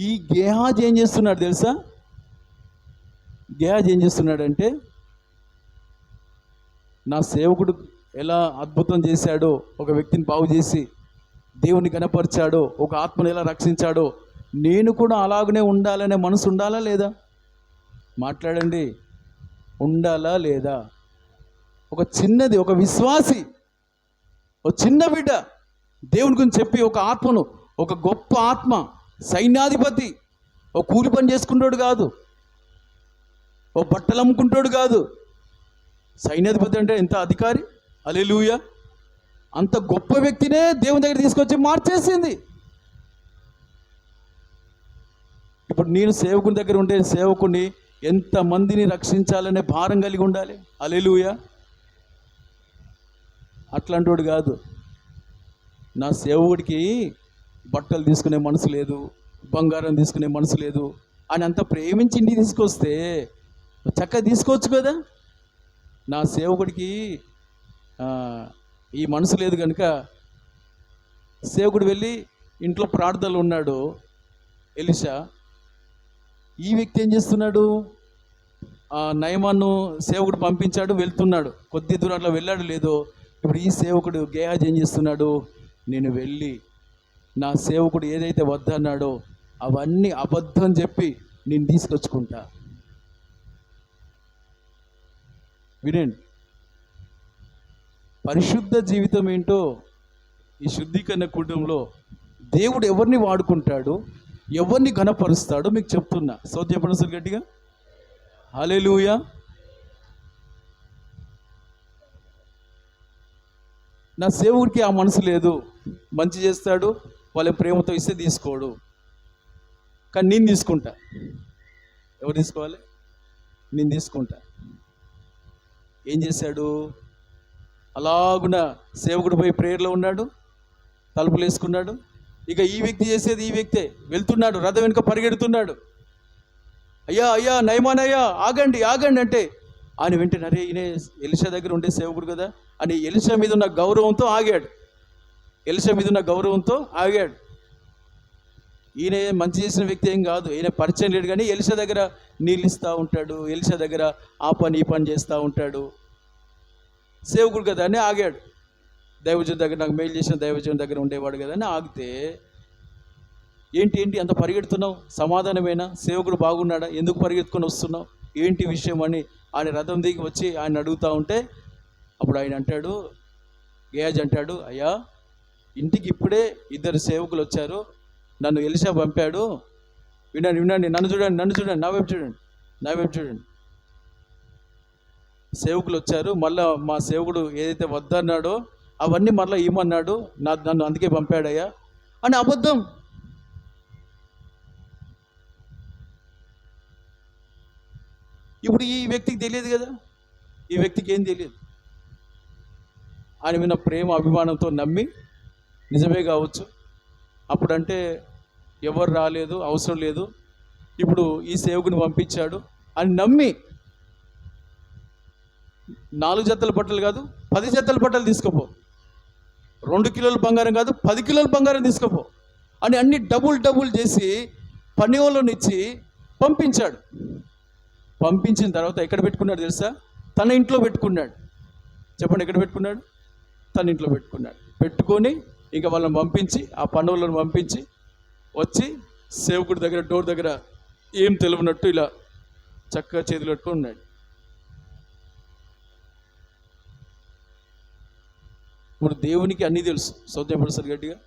ఈ గేహాజీ ఏం చేస్తున్నాడు తెలుసా? గేహాజీ ఏం చేస్తున్నాడంటే, నా సేవకుడు ఎలా అద్భుతం చేశాడో, ఒక వ్యక్తిని బాగు చేసి దేవుని కనపరిచాడో, ఒక ఆత్మను ఎలా రక్షించాడో, నేను కూడా అలాగనే ఉండాలనే మనసు ఉండాలా లేదా? మాట్లాడండి, ఉండాలా లేదా? ఒక చిన్నది, ఒక విశ్వాసి, ఒక చిన్న బిడ్డ దేవుని గురించి చెప్పి ఒక ఆత్మను, ఒక గొప్ప ఆత్మ, సైన్యాధిపతి, ఒక కూలి పని చేసుకుంటాడు కాదు, ఓ బట్టలు అమ్ముకుంటాడు కాదు. సైన్యాధిపతి అంటే ఎంత అధికారి, హల్లెలూయా. అంత గొప్ప వ్యక్తినే దేవుని దగ్గర తీసుకొచ్చి మార్చేసింది. ఇప్పుడు నేను సేవకుని దగ్గర ఉంటే సేవకుని ఎంతమందిని రక్షించాలనే భారం కలిగి ఉండాలి. హల్లెలూయా. అట్లాంటి వాడు కాదు. నా సేవకుడికి బట్టలు తీసుకునే మనసు లేదు, బంగారం తీసుకునే మనసు లేదు అని అంత ప్రేమించి ఇంటికి తీసుకొస్తే చక్కగా తీసుకోవచ్చు కదా. నా సేవకుడికి ఈ మనసు లేదు కనుక సేవకుడు వెళ్ళి ఇంట్లో ప్రార్థనలు ఉన్నాడు ఎలీషా. ఈ వ్యక్తి ఏం చేస్తున్నాడు? నయమాను సేవకుడు పంపించాడు, వెళ్తున్నాడు. కొద్ది దూరం అట్లా వెళ్ళాడు లేదో. ఇప్పుడు ఈ సేవకుడు గేహాజీ ఏం చేస్తున్నాడు? నేను వెళ్ళి నా సేవకుడు ఏదైతే వద్దన్నాడో అవన్నీ అబద్ధం చెప్పి నేను తీసుకొచ్చుకుంటా. వినండి, పరిశుద్ధ జీవితం ఏంటో ఈ శుద్ధీకరణ కూటంలో దేవుడు ఎవరిని వాడుకుంటాడు, ఎవరిని ఘనపరుస్తాడో మీకు చెప్తున్నా. చెప్పండి గట్టిగా హల్లెలూయా. నా సేవకుడికి ఆ మనసు లేదు. మంచి చేస్తాడు, వాళ్ళ ప్రేమతో ఇస్తే తీసుకోడు. కానీ నేను తీసుకుంటా. ఎవరు తీసుకోవాలి? నేను తీసుకుంటా. ఏం చేశాడు? అలాగున సేవకుడు పోయి ప్రేయర్లో ఉన్నాడు, తలుపులు వేసుకున్నాడు. ఇక ఈ వ్యక్తి చేసేది ఈ వ్యక్తే. వెళ్తున్నాడు, రథం వెనుక పరిగెడుతున్నాడు. అయ్యా అయ్యా నయమాన్ అయ్యా ఆగండి ఆగండి అంటే ఆయన వెంటనే అరే ఈయన ఎలీషా దగ్గర ఉండే సేవకుడు కదా అని ఎలీషా మీద ఉన్న గౌరవంతో ఆగాడు. ఎలీషా మీద ఉన్న గౌరవంతో ఆగాడు. ఈయన మంచి చేసిన వ్యక్తి ఏం కాదు, ఈయన పరిచయం లేడు. కానీ ఎలీషా దగ్గర నీళ్ళు ఇస్తూ ఉంటాడు, ఎలీషా దగ్గర ఆ పని ఈ పని చేస్తూ ఉంటాడు. సేవకుడు కదా అని ఆగాడు. దైవజన్ దగ్గర నాకు మెయిల్ చేసిన దైవజన్ దగ్గర ఉండేవాడు కదా అని ఆగితే ఏంటి అంత పరిగెడుతున్నావు? సమాధానమేనా? సేవకుడు బాగున్నాడా? ఎందుకు పరిగెత్తుకొని వస్తున్నావు? ఏంటి విషయం అని ఆయన రథం దిగి వచ్చి ఆయన అడుగుతూ ఉంటే అప్పుడు ఆయన అంటాడు, గేయాజ్ అంటాడు, అయ్యా ఇంటికి ఇప్పుడే 2 సేవకులు వచ్చారు, నన్ను ఎలీషా పంపాడు. వినండి నన్ను చూడండి నా వైపు చూడండి. సేవకులు వచ్చారు, మళ్ళా మా సేవకుడు ఏదైతే వద్దన్నాడో అవన్నీ మళ్ళీ ఇమ్మన్నాడు, నన్ను అందుకే పంపాడయ్యా అని అబద్ధం. ఇప్పుడు ఈ వ్యక్తికి తెలియదు కదా, ఈ వ్యక్తికి ఏం తెలియదు. ఆయన మీద ప్రేమ అభిమానంతో నమ్మి నిజమే కావచ్చు, అప్పుడంటే ఎవరు రాలేదు, అవసరం లేదు, ఇప్పుడు ఈ సేవకుని పంపించాడు అని నమ్మి 4 జతల బట్టలు కాదు 10 జతల బట్టలు తీసుకోపో, 2 కిలోల బంగారం కాదు 10 కిలోల బంగారం తీసుకోపో అని అన్ని డబుల్ చేసి పని వాళ్ళనిచ్చి పంపించాడు. పంపించిన తర్వాత ఎక్కడ పెట్టుకున్నాడు తెలుసా? తన ఇంట్లో పెట్టుకున్నాడు. చెప్పండి, ఎక్కడ పెట్టుకున్నాడు? తన ఇంట్లో పెట్టుకున్నాడు. పెట్టుకొని ఇంకా వాళ్ళని పంపించి ఆ పనులను పంపించి వచ్చి సేవకుడి దగ్గర డోర్ దగ్గర ఏం తెలియనట్టు ఇలా చక్కగా చేతులు పెట్టుకొని ఉన్నాడు. ఇప్పుడు దేవునికి అన్నీ తెలుసు. సౌద్యపడసారి గట్టిగా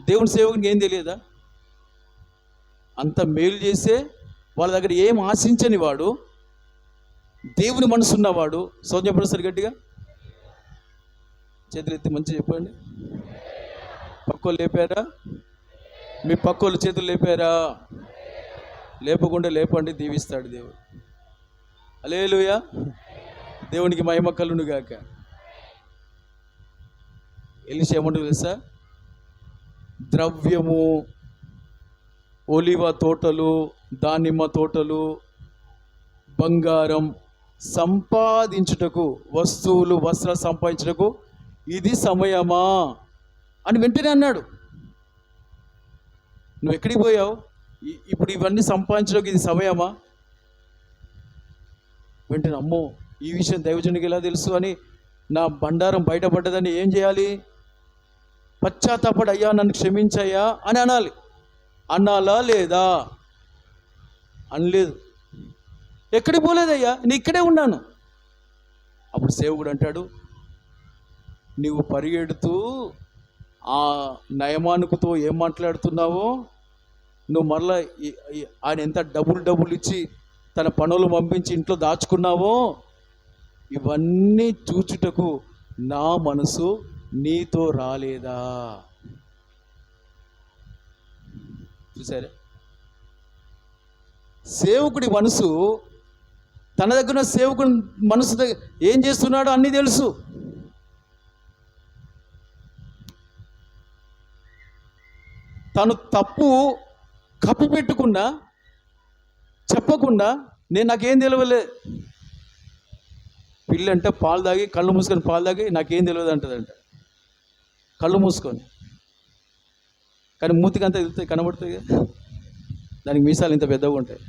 దేవుని సేవకునికి ఏం తెలియదా? అంత మేలు చేసే వాళ్ళ దగ్గర ఏం ఆశించని వాడు, దేవుని మనసున్నవాడు. సౌద్యపడసారి గట్టిగా చేతులు ఎత్తి మంచి చెప్పండి. పక్కోళ్ళు లేపారా? మీ పక్కోళ్ళు చేతులు లేపారా? లేపకుండా లేపండి, దీవిస్తాడు దేవుడు. హల్లెలూయా. దేవునికి మహిమ కలుగును గాక. ఎలీషా ఏమంటారు తెలుసా? ద్రవ్యము, ఒలివ తోటలు, దానిమ్మ తోటలు, బంగారం సంపాదించుటకు, వస్తువులు వస్త్రాలు సంపాదించుటకు ఇది సమయమా అని వెంటనే అన్నాడు. నువ్వు ఎక్కడికి పోయావు? ఇప్పుడు ఇవన్నీ సంపాదించడానికి ఇది సమయమా? వెంటనే అమ్మో ఈ విషయం దైవజనునికి ఎలా తెలుసు అని, నా బండారం బయటపడ్డదని ఏం చేయాలి? పశ్చాత్తాపడి అయ్యా నన్ను క్షమించయ్యా అని అనాలి. అనాలా లేదా? అనలేదు. ఎక్కడికి పోలేదయ్యా, నేను ఇక్కడే ఉన్నాను. అప్పుడు సేవకుడు అంటాడు, నీవు పరిగెడుతూ ఆ నయమానుకుతో ఏం మాట్లాడుతున్నావో, నువ్వు మరలా ఆయన ఎంత డబ్బులు ఇచ్చి తన పనులు పంపించి ఇంట్లో దాచుకున్నావో, ఇవన్నీ చూచుటకు నా మనసు నీతో రాలేదా? చూసారా, సేవకుడి మనసు, తన దగ్గర సేవకుడి మనసు ఏం చేస్తున్నాడో అన్నీ తెలుసు. తను తప్పు కప్పిపెట్టుకున్నా, చెప్పకుండా నాకేం తెలియలే, పిల్లంటే పాలు తాగి కళ్ళు మూసుకొని పాలు తాగి నాకేం తెలియదు అంటదంట, కళ్ళు మూసుకొని. కానీ మూతికి అంతా వెళ్తాయి, కనబడుతాయి కదా, దానికి మీసాలు ఇంత పెద్దగా ఉంటాయి.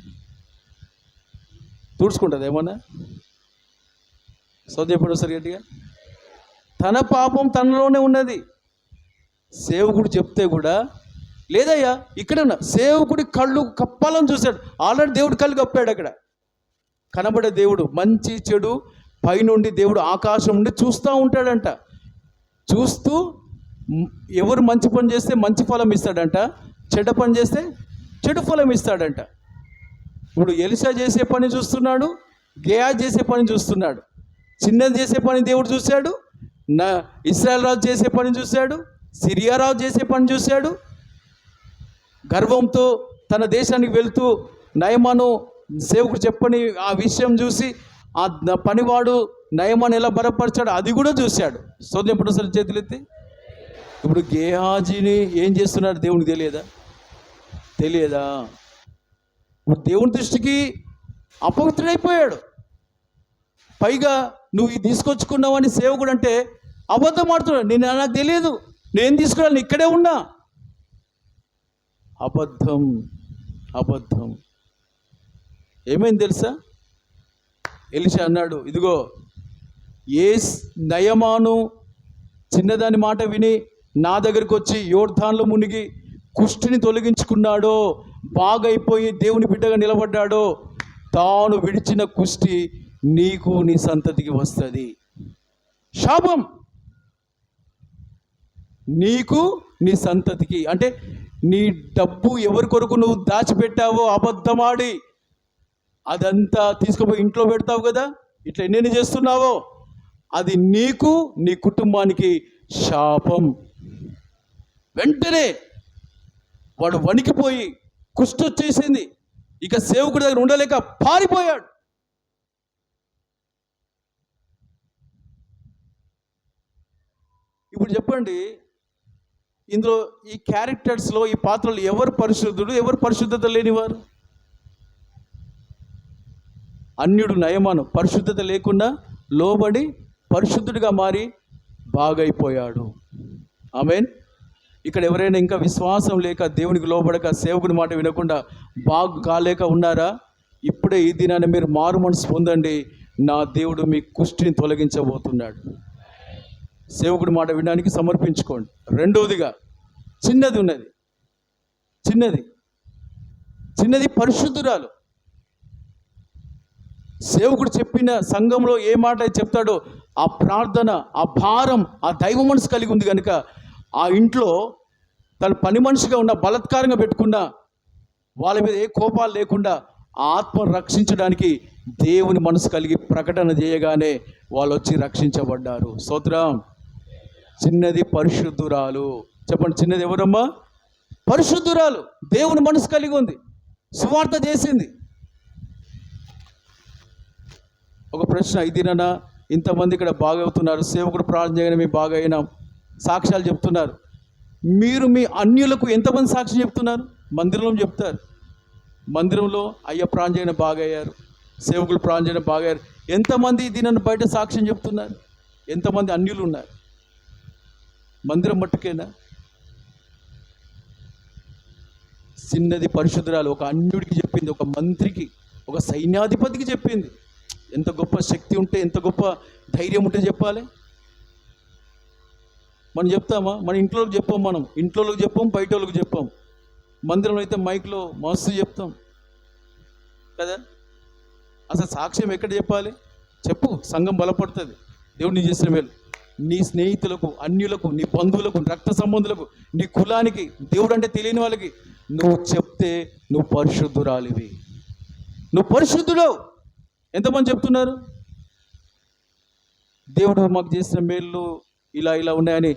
తుడుచుకుంటుంది ఏమన్నా? చెప్పండి ఒకసారి గట్టిగా. తన పాపం తనలోనే ఉన్నది. సేవకుడు చెప్తే కూడా లేదయ్యా, ఇక్కడ ఉన్న సేవకుడి కళ్ళు కప్పాలని చూశాడు. ఆల్రెడీ దేవుడు కళ్ళు కప్పాడు. అక్కడ కనబడే దేవుడు, మంచి చెడు పైనుండి దేవుడు ఆకాశం నుండి చూస్తూ ఉంటాడంట. చూస్తూ ఎవరు మంచి పని చేస్తే మంచి ఫలం ఇస్తాడంట, చెడ్డ పని చేస్తే చెడు ఫలం ఇస్తాడంట. ఇప్పుడు ఎలీషా చేసే పని చూస్తున్నాడు, గేయాజీ చేసే పని చూస్తున్నాడు. చిన్నది చేసే పని దేవుడు చూశాడు, ఇశ్రాయేలు రాజు చేసే పని చూశాడు, సిరియా రాజు చేసే పని చూశాడు. గర్వంతో తన దేశానికి వెళ్తూ నయమాను సేవకుడు చెప్పని ఆ విషయం చూసి ఆ పనివాడు నయమాను ఎలా బలపరిచాడు అది కూడా చూశాడు. ఎప్పుడు అసలు చేతులెత్తి. ఇప్పుడు గేహాజీని ఏం చేస్తున్నాడు దేవునికి తెలియదా? ఇప్పుడు దేవుని దృష్టికి అపవిత్రుడైపోయాడు. పైగా నువ్వు ఇది తీసుకొచ్చుకున్నావని సేవకుడు అంటే అబద్ధం ఆడుతున్నాడు. నాకు తెలియదు, నేను తీసుకురాను, ఇక్కడే ఉన్నా. అబద్ధం. ఏమైంది తెలుసా? ఎలీషా అన్నాడు, ఇదిగో ఏ నయమాను చిన్నదాని మాట విని నా దగ్గరికి వచ్చి యోర్దాన్లో మునిగి కుష్టిని తొలగించుకున్నాడో, బాగైపోయి దేవుని బిడ్డగా నిలబడ్డాడో, తాను విడిచిన కుష్టి నీకు నీ సంతతికి వస్తుంది. శాపం నీకు నీ సంతతికి. అంటే నీ డబ్బు ఎవరి కొరకు నువ్వు దాచిపెట్టావో అబద్ధమాడి అదంతా తీసుకుపోయి ఇంట్లో పెడతావు కదా, ఇట్లా ఎన్ని చేస్తున్నావో అది నీకు నీ కుటుంబానికి శాపం. వెంటనే వాడు వణికిపోయి కుష్టి వచ్చేసింది. ఇక సేవకుడి దగ్గర ఉండలేక పారిపోయాడు. ఇప్పుడు చెప్పండి, ఇందులో ఈ క్యారెక్టర్స్లో ఈ పాత్రలు ఎవరు పరిశుద్ధుడు, ఎవరు పరిశుద్ధత లేనివారు? అన్యుడు నయమాను పరిశుద్ధత లేకుండా లోబడి పరిశుద్ధుడిగా మారి బాగైపోయాడు. ఆమేన్. ఇక్కడ ఎవరైనా ఇంకా విశ్వాసం లేక దేవునికి లోబడక సేవకుని మాట వినకుండా బాగు కాలేక ఉన్నారా? ఇప్పుడే ఈ దినాన్ని మీరు మారు మనసు పొందండి. నా దేవుడు మీ కుష్టిని తొలగించబోతున్నాడు. సేవకుడి మాట వినడానికి సమర్పించుకోండి. రెండవదిగా చిన్నది ఉన్నది. చిన్నది పరిశుద్ధురాలు. సేవకుడు చెప్పిన సంఘంలో ఏ మాట చెప్తాడో ఆ ప్రార్థన, ఆ భారం, ఆ దైవ మనసు కలిగి ఉంది కనుక ఆ ఇంట్లో తను పని మనిషిగా ఉన్న బలత్కారంగా పెట్టుకున్న వాళ్ళ మీద ఏ కోపాలు లేకుండా ఆ ఆత్మను రక్షించడానికి దేవుని మనసు కలిగి ప్రకటన చేయగానే వాళ్ళు వచ్చి రక్షించబడ్డారు. స్తోత్రం. చిన్నది పరిశుద్ధురాలు. చెప్పండి, చిన్నది ఎవరమ్మా? పరిశుద్ధురాలు. దేవుని మనసు కలిగి ఉంది, సువార్త చేసింది. ఒక ప్రశ్న, ఇదినా ఇంతమంది ఇక్కడ బాగవుతున్నారు, సేవకుడు ప్రార్థన చేయగానే మేము బాగా అయినాం, సాక్ష్యాలు చెప్తున్నారు. మీరు మీ అన్యులకు ఎంతమంది సాక్ష్యం చెప్తున్నారు? మందిరంలో చెప్తారు. మందిరంలో అయ్య ప్రార్థన చేయడం బాగయ్యారు, సేవకులు ప్రార్థన చేయడం బాగయ్యారు. ఎంతమంది దీనిని బయట సాక్ష్యం చెప్తున్నారు? ఎంతమంది అన్యులు ఉన్నారు? మందిరం మట్టుకేనా? చిన్నది పరిశుద్ధురాలు ఒక అన్యుడికి చెప్పింది, ఒక మంత్రికి, ఒక సైన్యాధిపతికి చెప్పింది. ఎంత గొప్ప శక్తి ఉంటే, ఎంత గొప్ప ధైర్యం ఉంటే చెప్పాలి. మనం చెప్తామా? మన ఇంట్లోకి చెప్పాం, మనం ఇంట్లోకి చెప్పాం, బయట వాళ్ళకి చెప్పాం. మందిరంలో అయితే మైక్లో మస్తు చెప్తాం కదా. అసలు సాక్ష్యం ఎక్కడ చెప్పాలి? చెప్పు, సంఘం బలపడుతుంది. దేవుడిని చేసిన మేలు నీ స్నేహితులకు, అన్యులకు, నీ బంధువులకు, రక్త సంబంధులకు, నీ కులానికి, దేవుడు అంటే తెలియని వాళ్ళకి నువ్వు చెప్తే నువ్వు పరిశుద్ధురాలివి, నువ్వు పరిశుద్ధుడు. ఎంతమంది చెప్తున్నారు? దేవుడు మాకు చేసిన మేళ్ళు ఇలా ఇలా ఉన్నాయని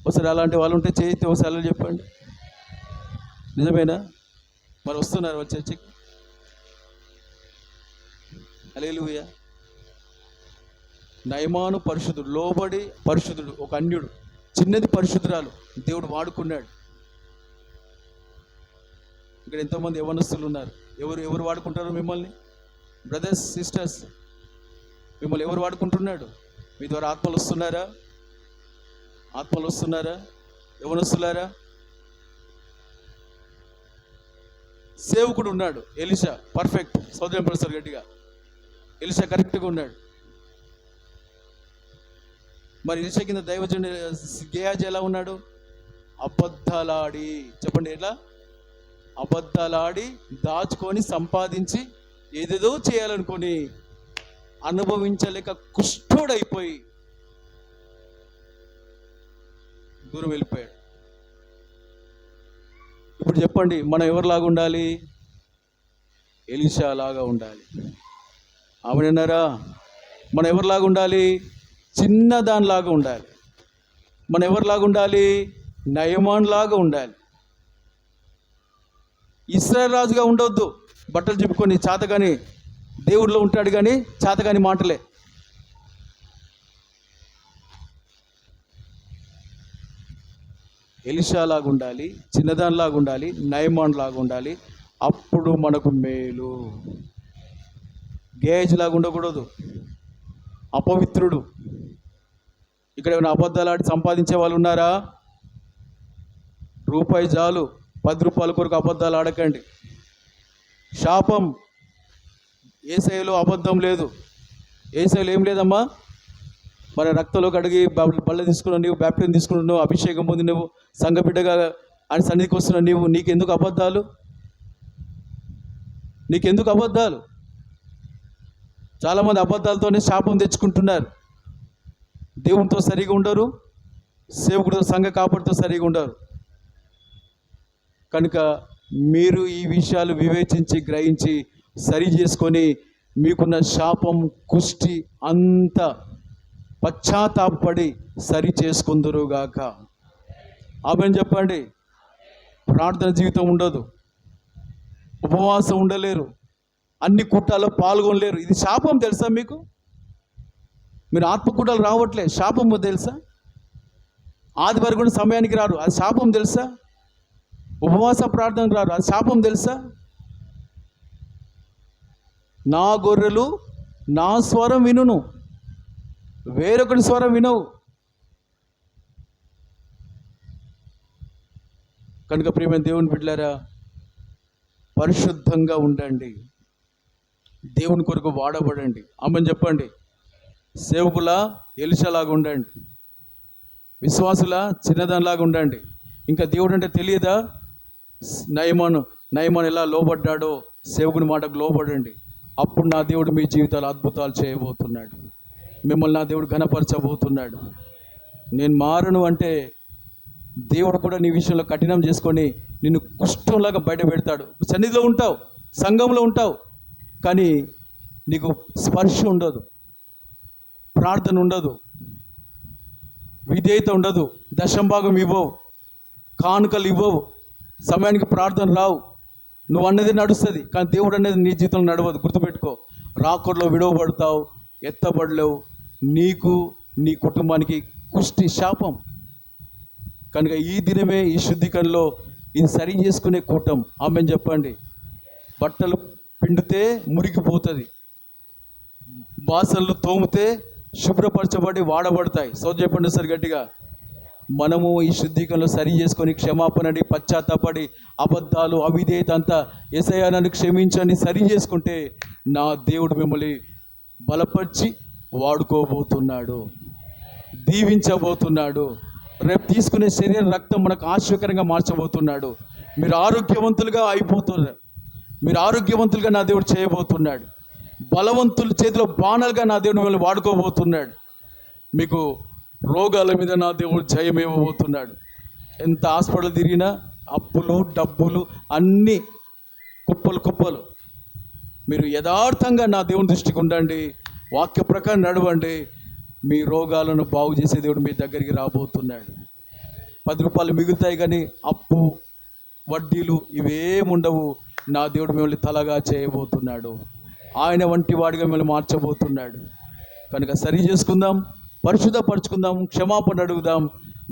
ఒకసారి అలాంటి వాళ్ళు ఉంటే చేయితే ఒకసారి అలా చెప్పండి. నిజమేనా? మరి వస్తున్నారు వాళ్ళ చర్చికి? హల్లెలూయా. నయమాను పరిశుద్ధుడు, లోబడి పరిశుద్ధుడు, ఒక అన్యుడు, చిన్నది పరిశుద్ధురాలు దేవుడు వాడుకున్నాడు. ఇక్కడ ఎంతోమంది యవనస్తులు ఉన్నారు. ఎవరు వాడుకుంటారు మిమ్మల్ని? బ్రదర్స్, సిస్టర్స్, మిమ్మల్ని ఎవరు వాడుకుంటున్నాడు? మీ ద్వారా ఆత్మలు వస్తున్నారా? యవనస్తులారా? సేవకుడు ఉన్నాడు ఎలీషా, పర్ఫెక్ట్. సౌదర్యం ప్రసాద్ గట్టిగా, ఎలీషా కరెక్ట్గా ఉన్నాడు. మరి ఎలీషా కింద దైవజనుడు గేయాజీ ఎలా ఉన్నాడు? అబద్ధాలాడి, చెప్పండి ఎట్లా? అబద్ధాలాడి దాచుకొని సంపాదించి ఏదేదో చేయాలనుకొని అనుభవించలేక కుష్ఠుడైపోయి దూరం వెళ్ళిపోయాడు. ఇప్పుడు చెప్పండి, మనం ఎవరిలాగా ఉండాలి? ఎలీషా లాగా ఉండాలి. ఆమెన్నారా? మనం ఎవరిలాగా ఉండాలి? చిన్నదానిలాగా ఉండాలి. మనం ఎవరిలాగా ఉండాలి? నయమాన్ లాగా ఉండాలి. ఇశ్రాయేలు రాజుగా ఉండొద్దు. బట్టలు చెప్పుకొని చాతగాని దేవుడిలో ఉంటాడు కానీ చాతగాని మాటలే. ఎలీషా లాగా ఉండాలి, చిన్నదానిలాగా ఉండాలి, నయమాన్ లాగా ఉండాలి. అప్పుడు మనకు మేలు. గేజ్ లాగా ఉండకూడదు, అపవిత్రుడు. ఇక్కడ ఏమైనా అబద్ధాలు ఆడి సంపాదించే వాళ్ళు ఉన్నారా? రూపాయి చాలు, 10 రూపాయల కొరకు అబద్ధాలు ఆడకండి. శాపం. యేసయ్యలో అబద్ధం లేదు. యేసయ్యలో ఏం లేదమ్మా? మన రక్తంలో కడిగి బల్ల తీసుకున్నావు, నీవు బ్యాప్టిజం తీసుకున్నావు, అభిషేకం పొంది నువ్వు సంఘ బిడ్డగా ఆయన సన్నిధికి వస్తున్నావు. నీకెందుకు అబద్ధాలు? చాలామంది అబద్ధాలతోనే శాపం తెచ్చుకుంటున్నారు. దేవునితో సరిగా ఉండరు, సేవకుడితో, సంఘ కాపాడితో సరిగా ఉండరు. కనుక మీరు ఈ విషయాలు వివేచించి గ్రహించి సరి చేసుకొని మీకున్న శాపం, కుష్టి అంతా పశ్చాత్తాపడి సరి చేసుకుందురుగాక. ఆమేన్ చెప్పండి. ప్రార్థన జీవితం ఉండదు, ఉపవాసం ఉండలేరు, అన్ని కూటాల్లో పాల్గొనలేరు. ఇది శాపం తెలుసా మీకు? మీరు ఆత్మకూటాలు రావట్లే, శాపం తెలుసా? ఆదివారం కూడా సమయానికి రారు, అది శాపం తెలుసా? ఉపవాస ప్రార్థనకు రారు, అది శాపం తెలుసా? నా గొర్రెలు నా స్వరం వినును, వేరొకటి స్వరం వినవు. కనుక ప్రియమైన దేవుని బిడ్డలారా, పరిశుద్ధంగా ఉండండి, దేవుని కొరకు వాడబడండి. ఆమేన్ చెప్పండి. సేవకుల ఎలీషాలాగా ఉండండి, విశ్వాసుల చిన్నదానిలాగా ఉండండి. ఇంకా దేవుడు అంటే తెలియదా? నయమాను ఎలా లోబడ్డాడో సేవకుని మాటకు లోబడండి. అప్పుడు నా దేవుడు మీ జీవితాలు అద్భుతాలు చేయబోతున్నాడు. మిమ్మల్ని నా దేవుడు ఘనపరచబోతున్నాడు. నేను మారను అంటే దేవుడు కూడా నీ విషయంలో కఠినం చేసుకొని నిన్ను కుష్ఠంలాగా బయట పెడతాడు. సన్నిధిలో ఉంటావు, సంఘంలో ఉంటావు, కానీ నీకు స్పర్శ ఉండదు, ప్రార్థన ఉండదు, విధేయత ఉండదు, దశంభాగం ఇవ్వవు, కానుకలు ఇవ్వవు, సమయానికి ప్రార్థన రావు. నువ్వు అన్నది నడుస్తుంది, కానీ దేవుడు అనేది నీ జీవితంలో నడవదు. గుర్తుపెట్టుకో. రాకూడలో విడవబడతావు, ఎత్తబడలేవు, నీకు నీ కుటుంబానికి కుష్టి శాపం. కనుక ఈ దినమే ఈ శుద్ధీకరణలో ఇది సరి చేసుకునే కూటం. ఆమేన్ చెప్పండి. బట్టలు పిండితే మురికిపోతుంది, బాసనలు తోమితే శుభ్రపరచబడి వాడబడతాయి. చెప్పండి సార్ గట్టిగా. మనము ఈ శుద్ధీకరణలో సరి చేసుకొని క్షమాపణని, పశ్చాత్తాపడి, అబద్ధాలు, అవిధేయత అంతా యేసయ్యా నన్ను క్షమించని సరి చేసుకుంటే నా దేవుడు మిమ్మల్ని బలపరిచి వాడుకోబోతున్నాడు, దీవించబోతున్నాడు. రేపు తీసుకునే శరీర రక్తం మనకు ఆశ్చర్యకరంగా మార్చబోతున్నాడు. మీరు ఆరోగ్యవంతులుగా అయిపోతున్నారు, మీరు ఆరోగ్యవంతులుగా నా దేవుడు చేయబోతున్నాడు. బలవంతుల చేతిలో బాణాలుగా నా దేవుడు మిమ్మల్ని వాడుకోబోతున్నాడు. మీకు రోగాల మీద నా దేవుడు జయం ఇవ్వబోతున్నాడు. ఎంత హాస్పిటల్ తిరిగినా అప్పులు, డబ్బులు అన్నీ కుప్పలు కుప్పలు. మీరు యథార్థంగా నా దేవుని దృష్టికి ఉండండి, వాక్య ప్రకారం నడవండి. మీ రోగాలను బాగు చేసే దేవుడు మీ దగ్గరికి రాబోతున్నాడు. 10 రూపాయలు మిగులుతాయి కానీ అప్పు వడ్డీలు ఇవేముండవు. నా దేవుడు మిమ్మల్ని తలగా చేయబోతున్నాడు. ఆయన వంటి వాడిగా మిమ్మల్ని మార్చబోతున్నాడు. కనుక సరి చేసుకుందాం, పరిశుద్ధపరచుకుందాం, క్షమాపణ అడుగుదాం.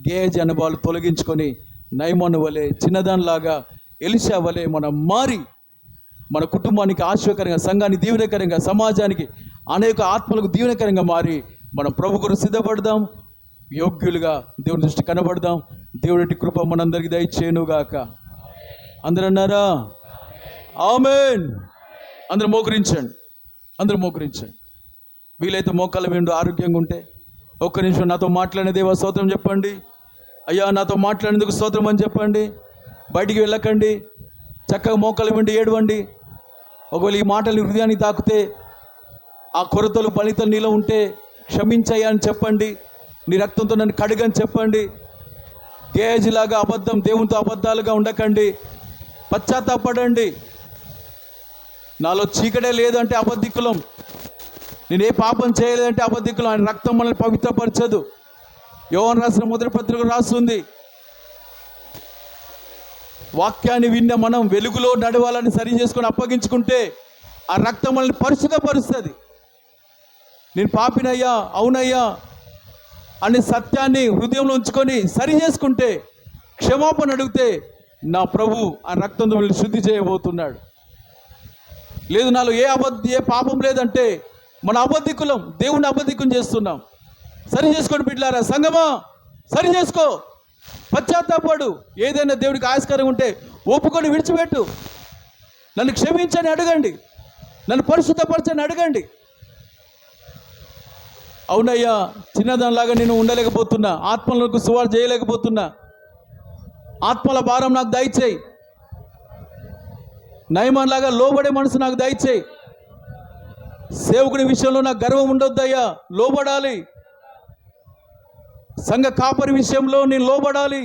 గేహజీ అనుభవాలు తొలగించుకొని నయమాను వలె, చిన్నదానిలాగా ఎలీషా వలె మనం మారి మన కుటుంబానికి ఆశ్చర్యకరంగా, సంఘానికి దీవెనకరంగా, సమాజానికి అనేక ఆత్మలకు దీవెనకరంగా మారి మనం ప్రభు కొరకు సిద్ధపడదాం. యోగ్యులుగా దేవుని దృష్టి కనబడదాం. దేవుడి కృప మనందరికీ దయచేయునుగాక. అందరూ అన్నారా? ఆమేన్. అందరూ మోకరించండి. వీలైతే మోకాళ్ళ మీద ఆరోగ్యంగా ఉంటే ఒక్క నిమిషం నాతో మాట్లాడిన దేవా స్తోత్రం చెప్పండి. అయ్యా నాతో మాట్లాడేందుకు స్తోత్రం అని చెప్పండి. బయటికి వెళ్ళకండి. చక్కగా మోకాళ్ళ మీద ఏడవండి. ఒకవేళ ఈ మాటలు హృదయాన్ని తాకితే, ఆ కొరతలు పనితలు నీలో ఉంటే క్షమించయ్యా అని చెప్పండి. నీ రక్తంతో నన్ను కడుగని చెప్పండి. గేహజీలాగా దేవునితో అబద్ధాలుగా ఉండకండి. పశ్చాత్తాపడండి. నాలో చీకటే లేదంటే అబద్ధికులం. నేను ఏ పాపం చేయలేదంటే అబద్ధికులం. ఆయన రక్తం మనల్ని పవిత్రపరచదు. యోహాను రాసిన మొదటి పత్రిక రాస్తుంది. వాక్యాన్ని విన్న మనం వెలుగులో నడవాలని సరి చేసుకొని అప్పగించుకుంటే ఆ రక్తం మనల్ని పరిశుద్ధపరుస్తుంది. నేను పాపినయ్యా, అవునయ్యా అనే సత్యాన్ని హృదయంలో ఉంచుకొని సరి చేసుకుంటే, క్షమాపణ అడిగితే నా ప్రభు ఆ రక్తంతో వెళ్ళి శుద్ధి చేయబోతున్నాడు. లేదు నాలో ఏ పాపం లేదంటే మన అబద్ధికులం, దేవుని అబద్ధికం చేస్తున్నాం. సరి చేసుకోండి బిడ్డలారా. సంగమా సరి చేసుకో, పశ్చాత్తాపడు. ఏదైనా దేవుడికి ఆస్కారం ఉంటే ఒప్పుకొని విడిచిపెట్టు. నన్ను క్షమించని అడగండి, నన్ను పరిశుద్ధపరచని అడగండి. అవునయ్యా, చిన్నదానిలాగా నేను ఉండలేకపోతున్నా, ఆత్మలకు సువార్త చేయలేకపోతున్నా, ఆత్మల భారం నాకు దయచేయి. నయమాన్లాగా లోబడే మనసు నాకు దయచేయి. సేవకుని విషయంలో నాకు గర్వం ఉండొద్దయ్యా, లోబడాలి. సంఘ కాపరి విషయంలో నేను లోబడాలి.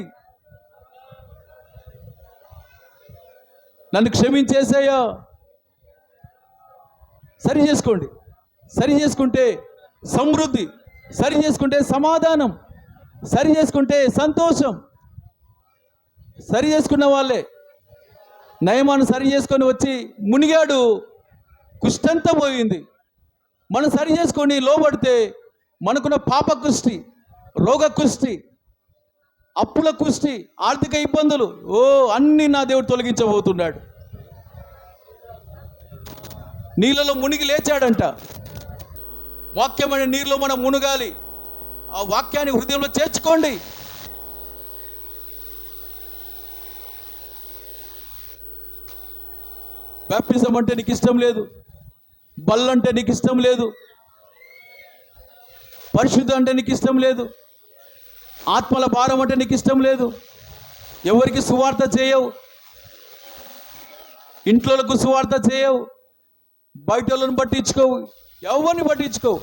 నన్ను క్షమించేసేయ్యా. సరి చేసుకోండి. సరి చేసుకుంటే సమృద్ధి, సరి చేసుకుంటే సమాధానం, సరి చేసుకుంటే సంతోషం. సరి చేసుకున్న వాళ్ళే. నయమాను సరి చేసుకొని వచ్చి మునిగాడు, కుష్టంతా పోయింది. మనం సరి చేసుకొని లోబడితే మనకున్న పాప కుష్టి, రోగ కుష్టి, అప్పుల కుష్టి, ఆర్థిక ఇబ్బందులు అన్నీ నా దేవుడు తొలగించబోతున్నాడు. నీళ్ళలో మునిగి లేచాడంట. వాక్యం అనే నీరులో మనం మునగాలి. ఆ వాక్యాన్ని హృదయంలో చేర్చుకోండి. బాప్టిజం అంటే నీకు ఇష్టం లేదు, బల్లంటే నీకు ఇష్టం లేదు, పరిశుద్ధం అంటే నీకు ఇష్టం లేదు, ఆత్మల భారం అంటే నీకు ఇష్టం లేదు, ఎవరికి సువార్త చేయవు, ఇంట్లోలకు సువార్త చేయవు, బయట వాళ్ళని పట్టించుకోవు, ఎవరిని పట్టించుకోవు.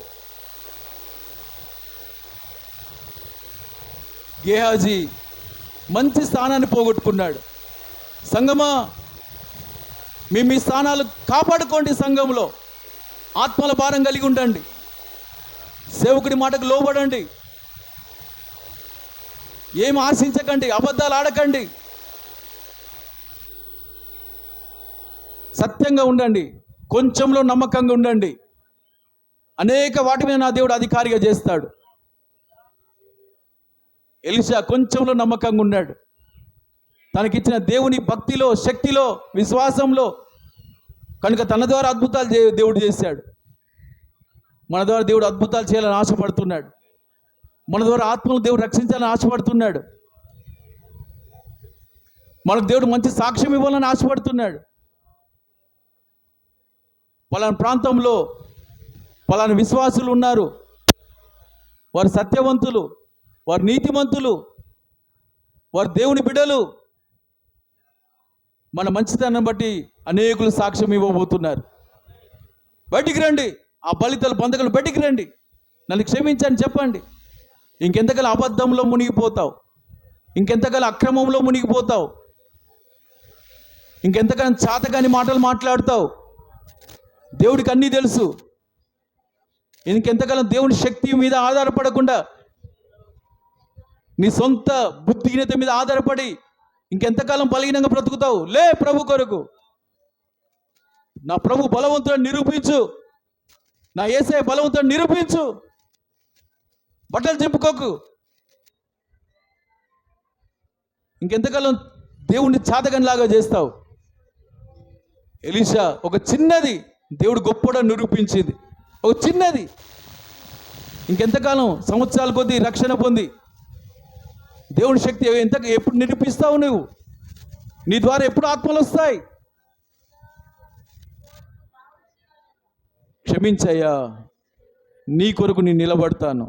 గేహాజీ మంచి స్థానాన్ని పోగొట్టుకున్నాడు. సంగమా, మీ స్థానాలు కాపాడుకోండి. సంఘంలో ఆత్మల భారం కలిగి ఉండండి. సేవకుడి మాటకు లోబడండి. ఏం ఆశించకండి, అబద్ధాలు ఆడకండి, సత్యంగా ఉండండి, కొంచెంలో నమ్మకంగా ఉండండి. అనేక వాటి మీద నా దేవుడు అధికారిగా చేస్తాడు. ఎలీషా కొంచెంలో నమ్మకంగా ఉన్నాడు. తనకిచ్చిన దేవుని భక్తిలో, శక్తిలో, విశ్వాసంలో. కనుక తన ద్వారా అద్భుతాలు దేవుడు చేశాడు. మన ద్వారా దేవుడు అద్భుతాలు చేయాలని ఆశపడుతున్నాడు. మన ద్వారా ఆత్మను దేవుడు రక్షించాలని ఆశపడుతున్నాడు. మనకు దేవుడు మంచి సాక్ష్యం ఇవ్వాలని ఆశపడుతున్నాడు. పలానా ప్రాంతంలో పలానా విశ్వాసులు ఉన్నారు, వారు సత్యవంతులు, వారు నీతిమంతులు, వారు దేవుని బిడ్డలు. మన మంచితనం బట్టి అనేకులు సాక్ష్యం ఇవ్వబోతున్నారు. బయటికి రండి, ఆ బలితల బంధకులు బయటికి రండి, నన్ను క్షమించని చెప్పండి. ఇంకెంతకాలం అబద్ధంలో మునిగిపోతావు, ఇంకెంతకాలం అక్రమంలో మునిగిపోతావు, ఇంకెంతకాలం చాతకాని మాటలు మాట్లాడతావు. దేవుడికి అన్నీ తెలుసు. ఇంకెంతకాలం దేవుని శక్తి మీద ఆధారపడకుండా నీ సొంత బుద్ధిహీనత మీద ఆధారపడి ఇంకెంతకాలం బలహీనంగా బ్రతుకుతావు? లే, ప్రభు కొరకు. నా ప్రభు బలవంతుడు నిరూపించు, నా యేసయ్య బలవంతుడు నిరూపించు. బట్టలు చింపుకోకు. ఇంకెంతకాలం దేవుణ్ణి చాతకనిలాగా చేస్తావు? ఎలీషా ఒక చిన్నది దేవుడు గొప్పగా నిరూపించింది, ఒక చిన్నది. ఇంకెంతకాలం సంవత్సరాల కొద్దీ రక్షణ పొంది దేవుని శక్తి ఎప్పుడు నిరూపిస్తావు? నువ్వు నీ ద్వారా ఎప్పుడు ఆత్మలు వస్తాయి? క్షమించయ్యా, నీ కొరకు నేను నిలబడతాను,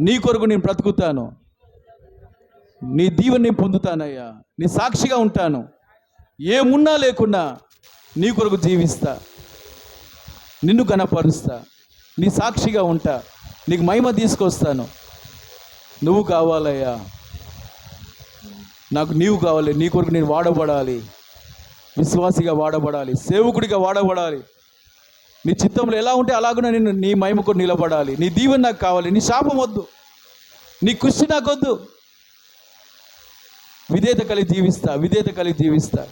నీ కొరకు నేను బ్రతుకుతాను, నీ దీవెని పొందుతానయ్యా, నీ సాక్షిగా ఉంటాను. ఏమున్నా లేకున్నా నీ కొరకు జీవిస్తా, నిన్ను గణపరుస్తా, నీ సాక్షిగా ఉంటా, నీకు మహిమ తీసుకొస్తాను. నువ్వు కావాలయ్యా, నాకు నీవు కావాలి. నీ కొరకు నేను వాడబడాలి, విశ్వాసిగా వాడబడాలి, సేవకుడిగా వాడబడాలి. నీ చిత్తంలో ఎలా ఉంటే అలాగునే నేను నీ మహిమ కొరకు నిలబడాలి. నీ దీవెన నాకు కావాలి, నీ శాపం వద్దు, నీ కృషి నాకొద్దు. విధేయత కలిగి జీవిస్తా, విధేయత కలిగి జీవిస్తా.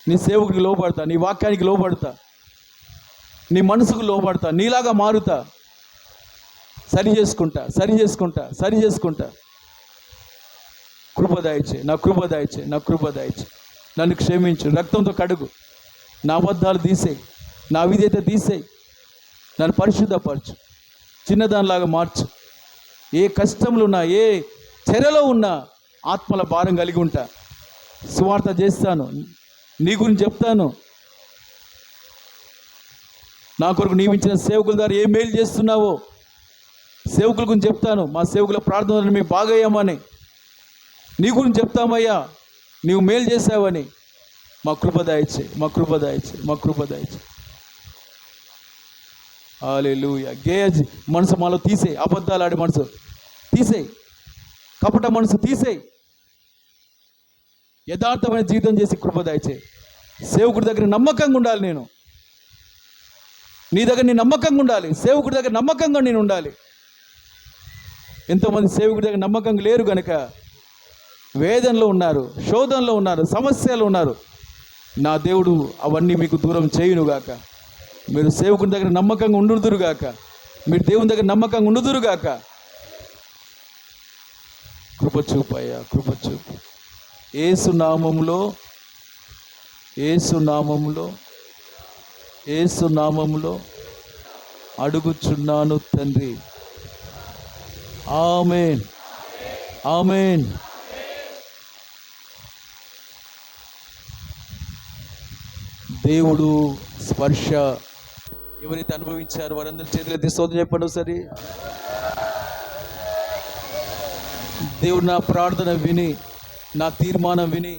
నీ సేవకుడికి లోపడతా, నీ వాక్యానికి లోపడతా, నీ మనసుకు లోపడతా, నీలాగా మారుతా. సరి చేసుకుంటా, సరి చేసుకుంటా, సరి చేసుకుంటా. కృప దయచే, నా కృప దయచే, నా కృప దయచే. నన్ను క్షమించు, రక్తంతో కడుగు, నా అబద్ధాలు తీసేయి, నా విధేయత తీసేయి, నన్ను పరిశుద్ధపరచు, చిన్నదానిలాగా మార్చు. ఏ కష్టంలో ఉన్నా, ఏ చెరలో ఉన్నా ఆత్మల భారం కలిగి ఉంటా. సువార్త చేస్తాను, నీ గురించి చెప్తాను. నా కొరకు నియమించిన సేవకుల ద్వారా ఏ మేలు చేస్తున్నావో సేవకుల గురించి చెప్తాను. మా సేవకుల ప్రార్థనలు మేము బాగయ్యామని నీ గురించి చెప్తామయ్యా, నీవు మేలు చేసావని. మా కృప దయచే, మా కృప దయచే, మా కృప దయచే. హల్లెలూయా. గేజ్ మనసు మాలో తీసేయి, అబద్ధాలు ఆడే మనసు తీసేయి, కపట మనసు తీసేయి. యథార్థమైన జీవితం చేసి కృప దయచే. సేవకుడి దగ్గర నమ్మకంగా ఉండాలి నేను, నీ దగ్గర నీ నమ్మకంగా ఉండాలి, సేవకుడి దగ్గర నమ్మకంగా నేను ఉండాలి. ఎంతోమంది సేవకుడి దగ్గర నమ్మకంగా లేరు కనుక వేదనలో ఉన్నారు, శోధనలో ఉన్నారు, సమస్యలు ఉన్నారు. నా దేవుడు అవన్నీ మీకు దూరం చేయునుగాక. మీరు సేవకుని దగ్గర నమ్మకంగా ఉండుదురుగాక, మీరు దేవుని దగ్గర నమ్మకంగా ఉండుదురుగాక. కృప చూపయ్యా, కృప చూపు. యేసు నామములో, యేసు నామములో, యేసు నామములో అడుగుచున్నాను తండ్రి. ఆమేన్, ఆమేన్. దేవుడు స్పర్శ ఎవరైతే అనుభవించారో వారందరి చేతులెత్తి స్తోత్రం చెప్పండి ఒకసారి. దేవుడు నా ప్రార్థన విని, నా తీర్మానం విని,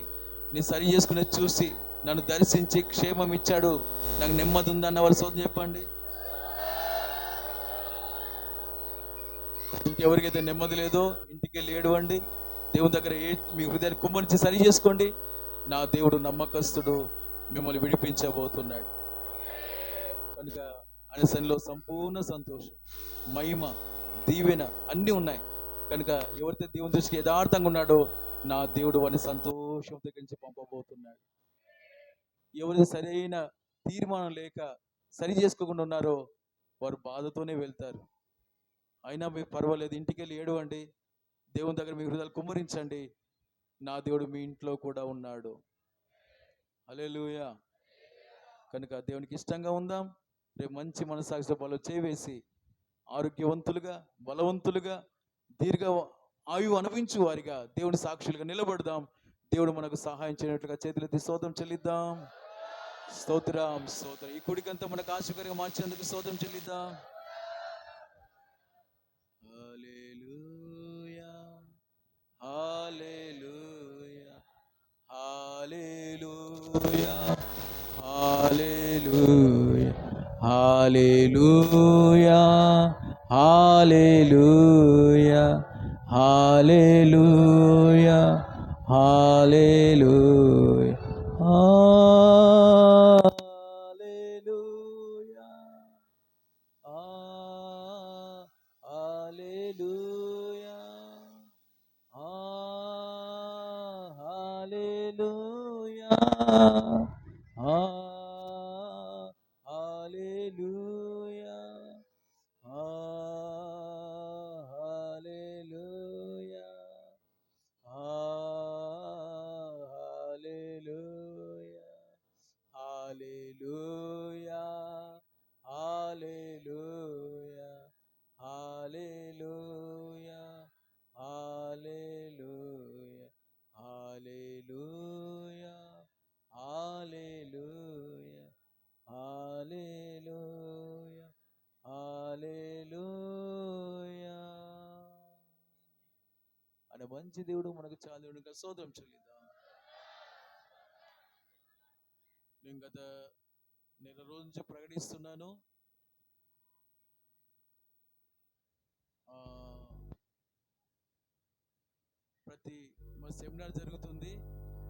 నేను సరి చేసుకునే చూసి నన్ను దర్శించి క్షేమం ఇచ్చాడు, నాకు నెమ్మది ఉందన్న వారు స్తోత్రం చెప్పండి. ఇంకెవరికైతే నెమ్మది లేదో ఇంటికి వెళ్ళి ఏడవండి, దేవుని దగ్గర మీ హృదయాన్ని కుమ్మరించి సరి చేసుకోండి. నా దేవుడు నమ్మకస్తుడు, మిమ్మల్ని విడిపించబోతున్నాడు కనుక ఆయన సన్నిధిలో సంపూర్ణ సంతోషం, మహిమ, దీవెన అన్నీ ఉన్నాయి కనుక ఎవరైతే దేవుని దృష్టికి యథార్థంగా ఉన్నాడో నా దేవుడు వారిని సంతోషం దగ్గరించి పంపబోతున్నాడు. ఎవరైతే సరైన తీర్మానం లేక సరి చేసుకోకుండా ఉన్నారో వారు బాధతోనే వెళ్తారు. అయినా మీకు పర్వాలేదు, ఇంటికి వెళ్ళి ఏడవండి, దేవుని దగ్గర మీ హృదయాలు కుమ్మరించండి. నా దేవుడు మీ ఇంట్లో కూడా ఉన్నాడు. హల్లెలూయా. కనుక దేవునికి ఇష్టంగా ఉందాం. రేపు మంచి మనసాక్షితో బలం చేవేసి ఆరోగ్యవంతులుగా, బలవంతులుగా, దీర్ఘ ఆయువు అనుభవించు వారిగా దేవుని సాక్షులుగా నిలబడదాం. దేవుడు మనకు సహాయం చేయనట్లుగా చేతులెత్తి స్తోత్రం చెల్లిద్దాం. స్తోత్రం, స్తోత్రం. ఈ కుడికంతా మనకు ఆశీర్వాదంగా మార్చినందుకు స్తోత్రం చెల్లిద్దాం. హల్లెలూయా, హల్లెలూయా, హల్లెలూయా, హల్లెలూయా, హల్లెలూయా, హల్లెలూయా, హల్లెలూయా, హల్లెలూయా, హల్లెలూయా. ఆ, హల్లెలూయా, ఆ, హల్లెలూయా, ఆ, హల్లెలూయా, హల్లెలూయా, హల్లెలూయా, హల్లెలూయా, హల్లెలూయా, హల్లెలూయా, హల్లెలూయా, హల్లెలూయా, హల్లెలూయా. అనే మంచి దేవుడు మనకు చాలా దేవుడు సోదరం చెల్లిద్దాం. నేను గత నెల రోజు నుంచి ప్రకటిస్తున్నాను. ప్రతి మా సెమినార్ జరుగుతుంది.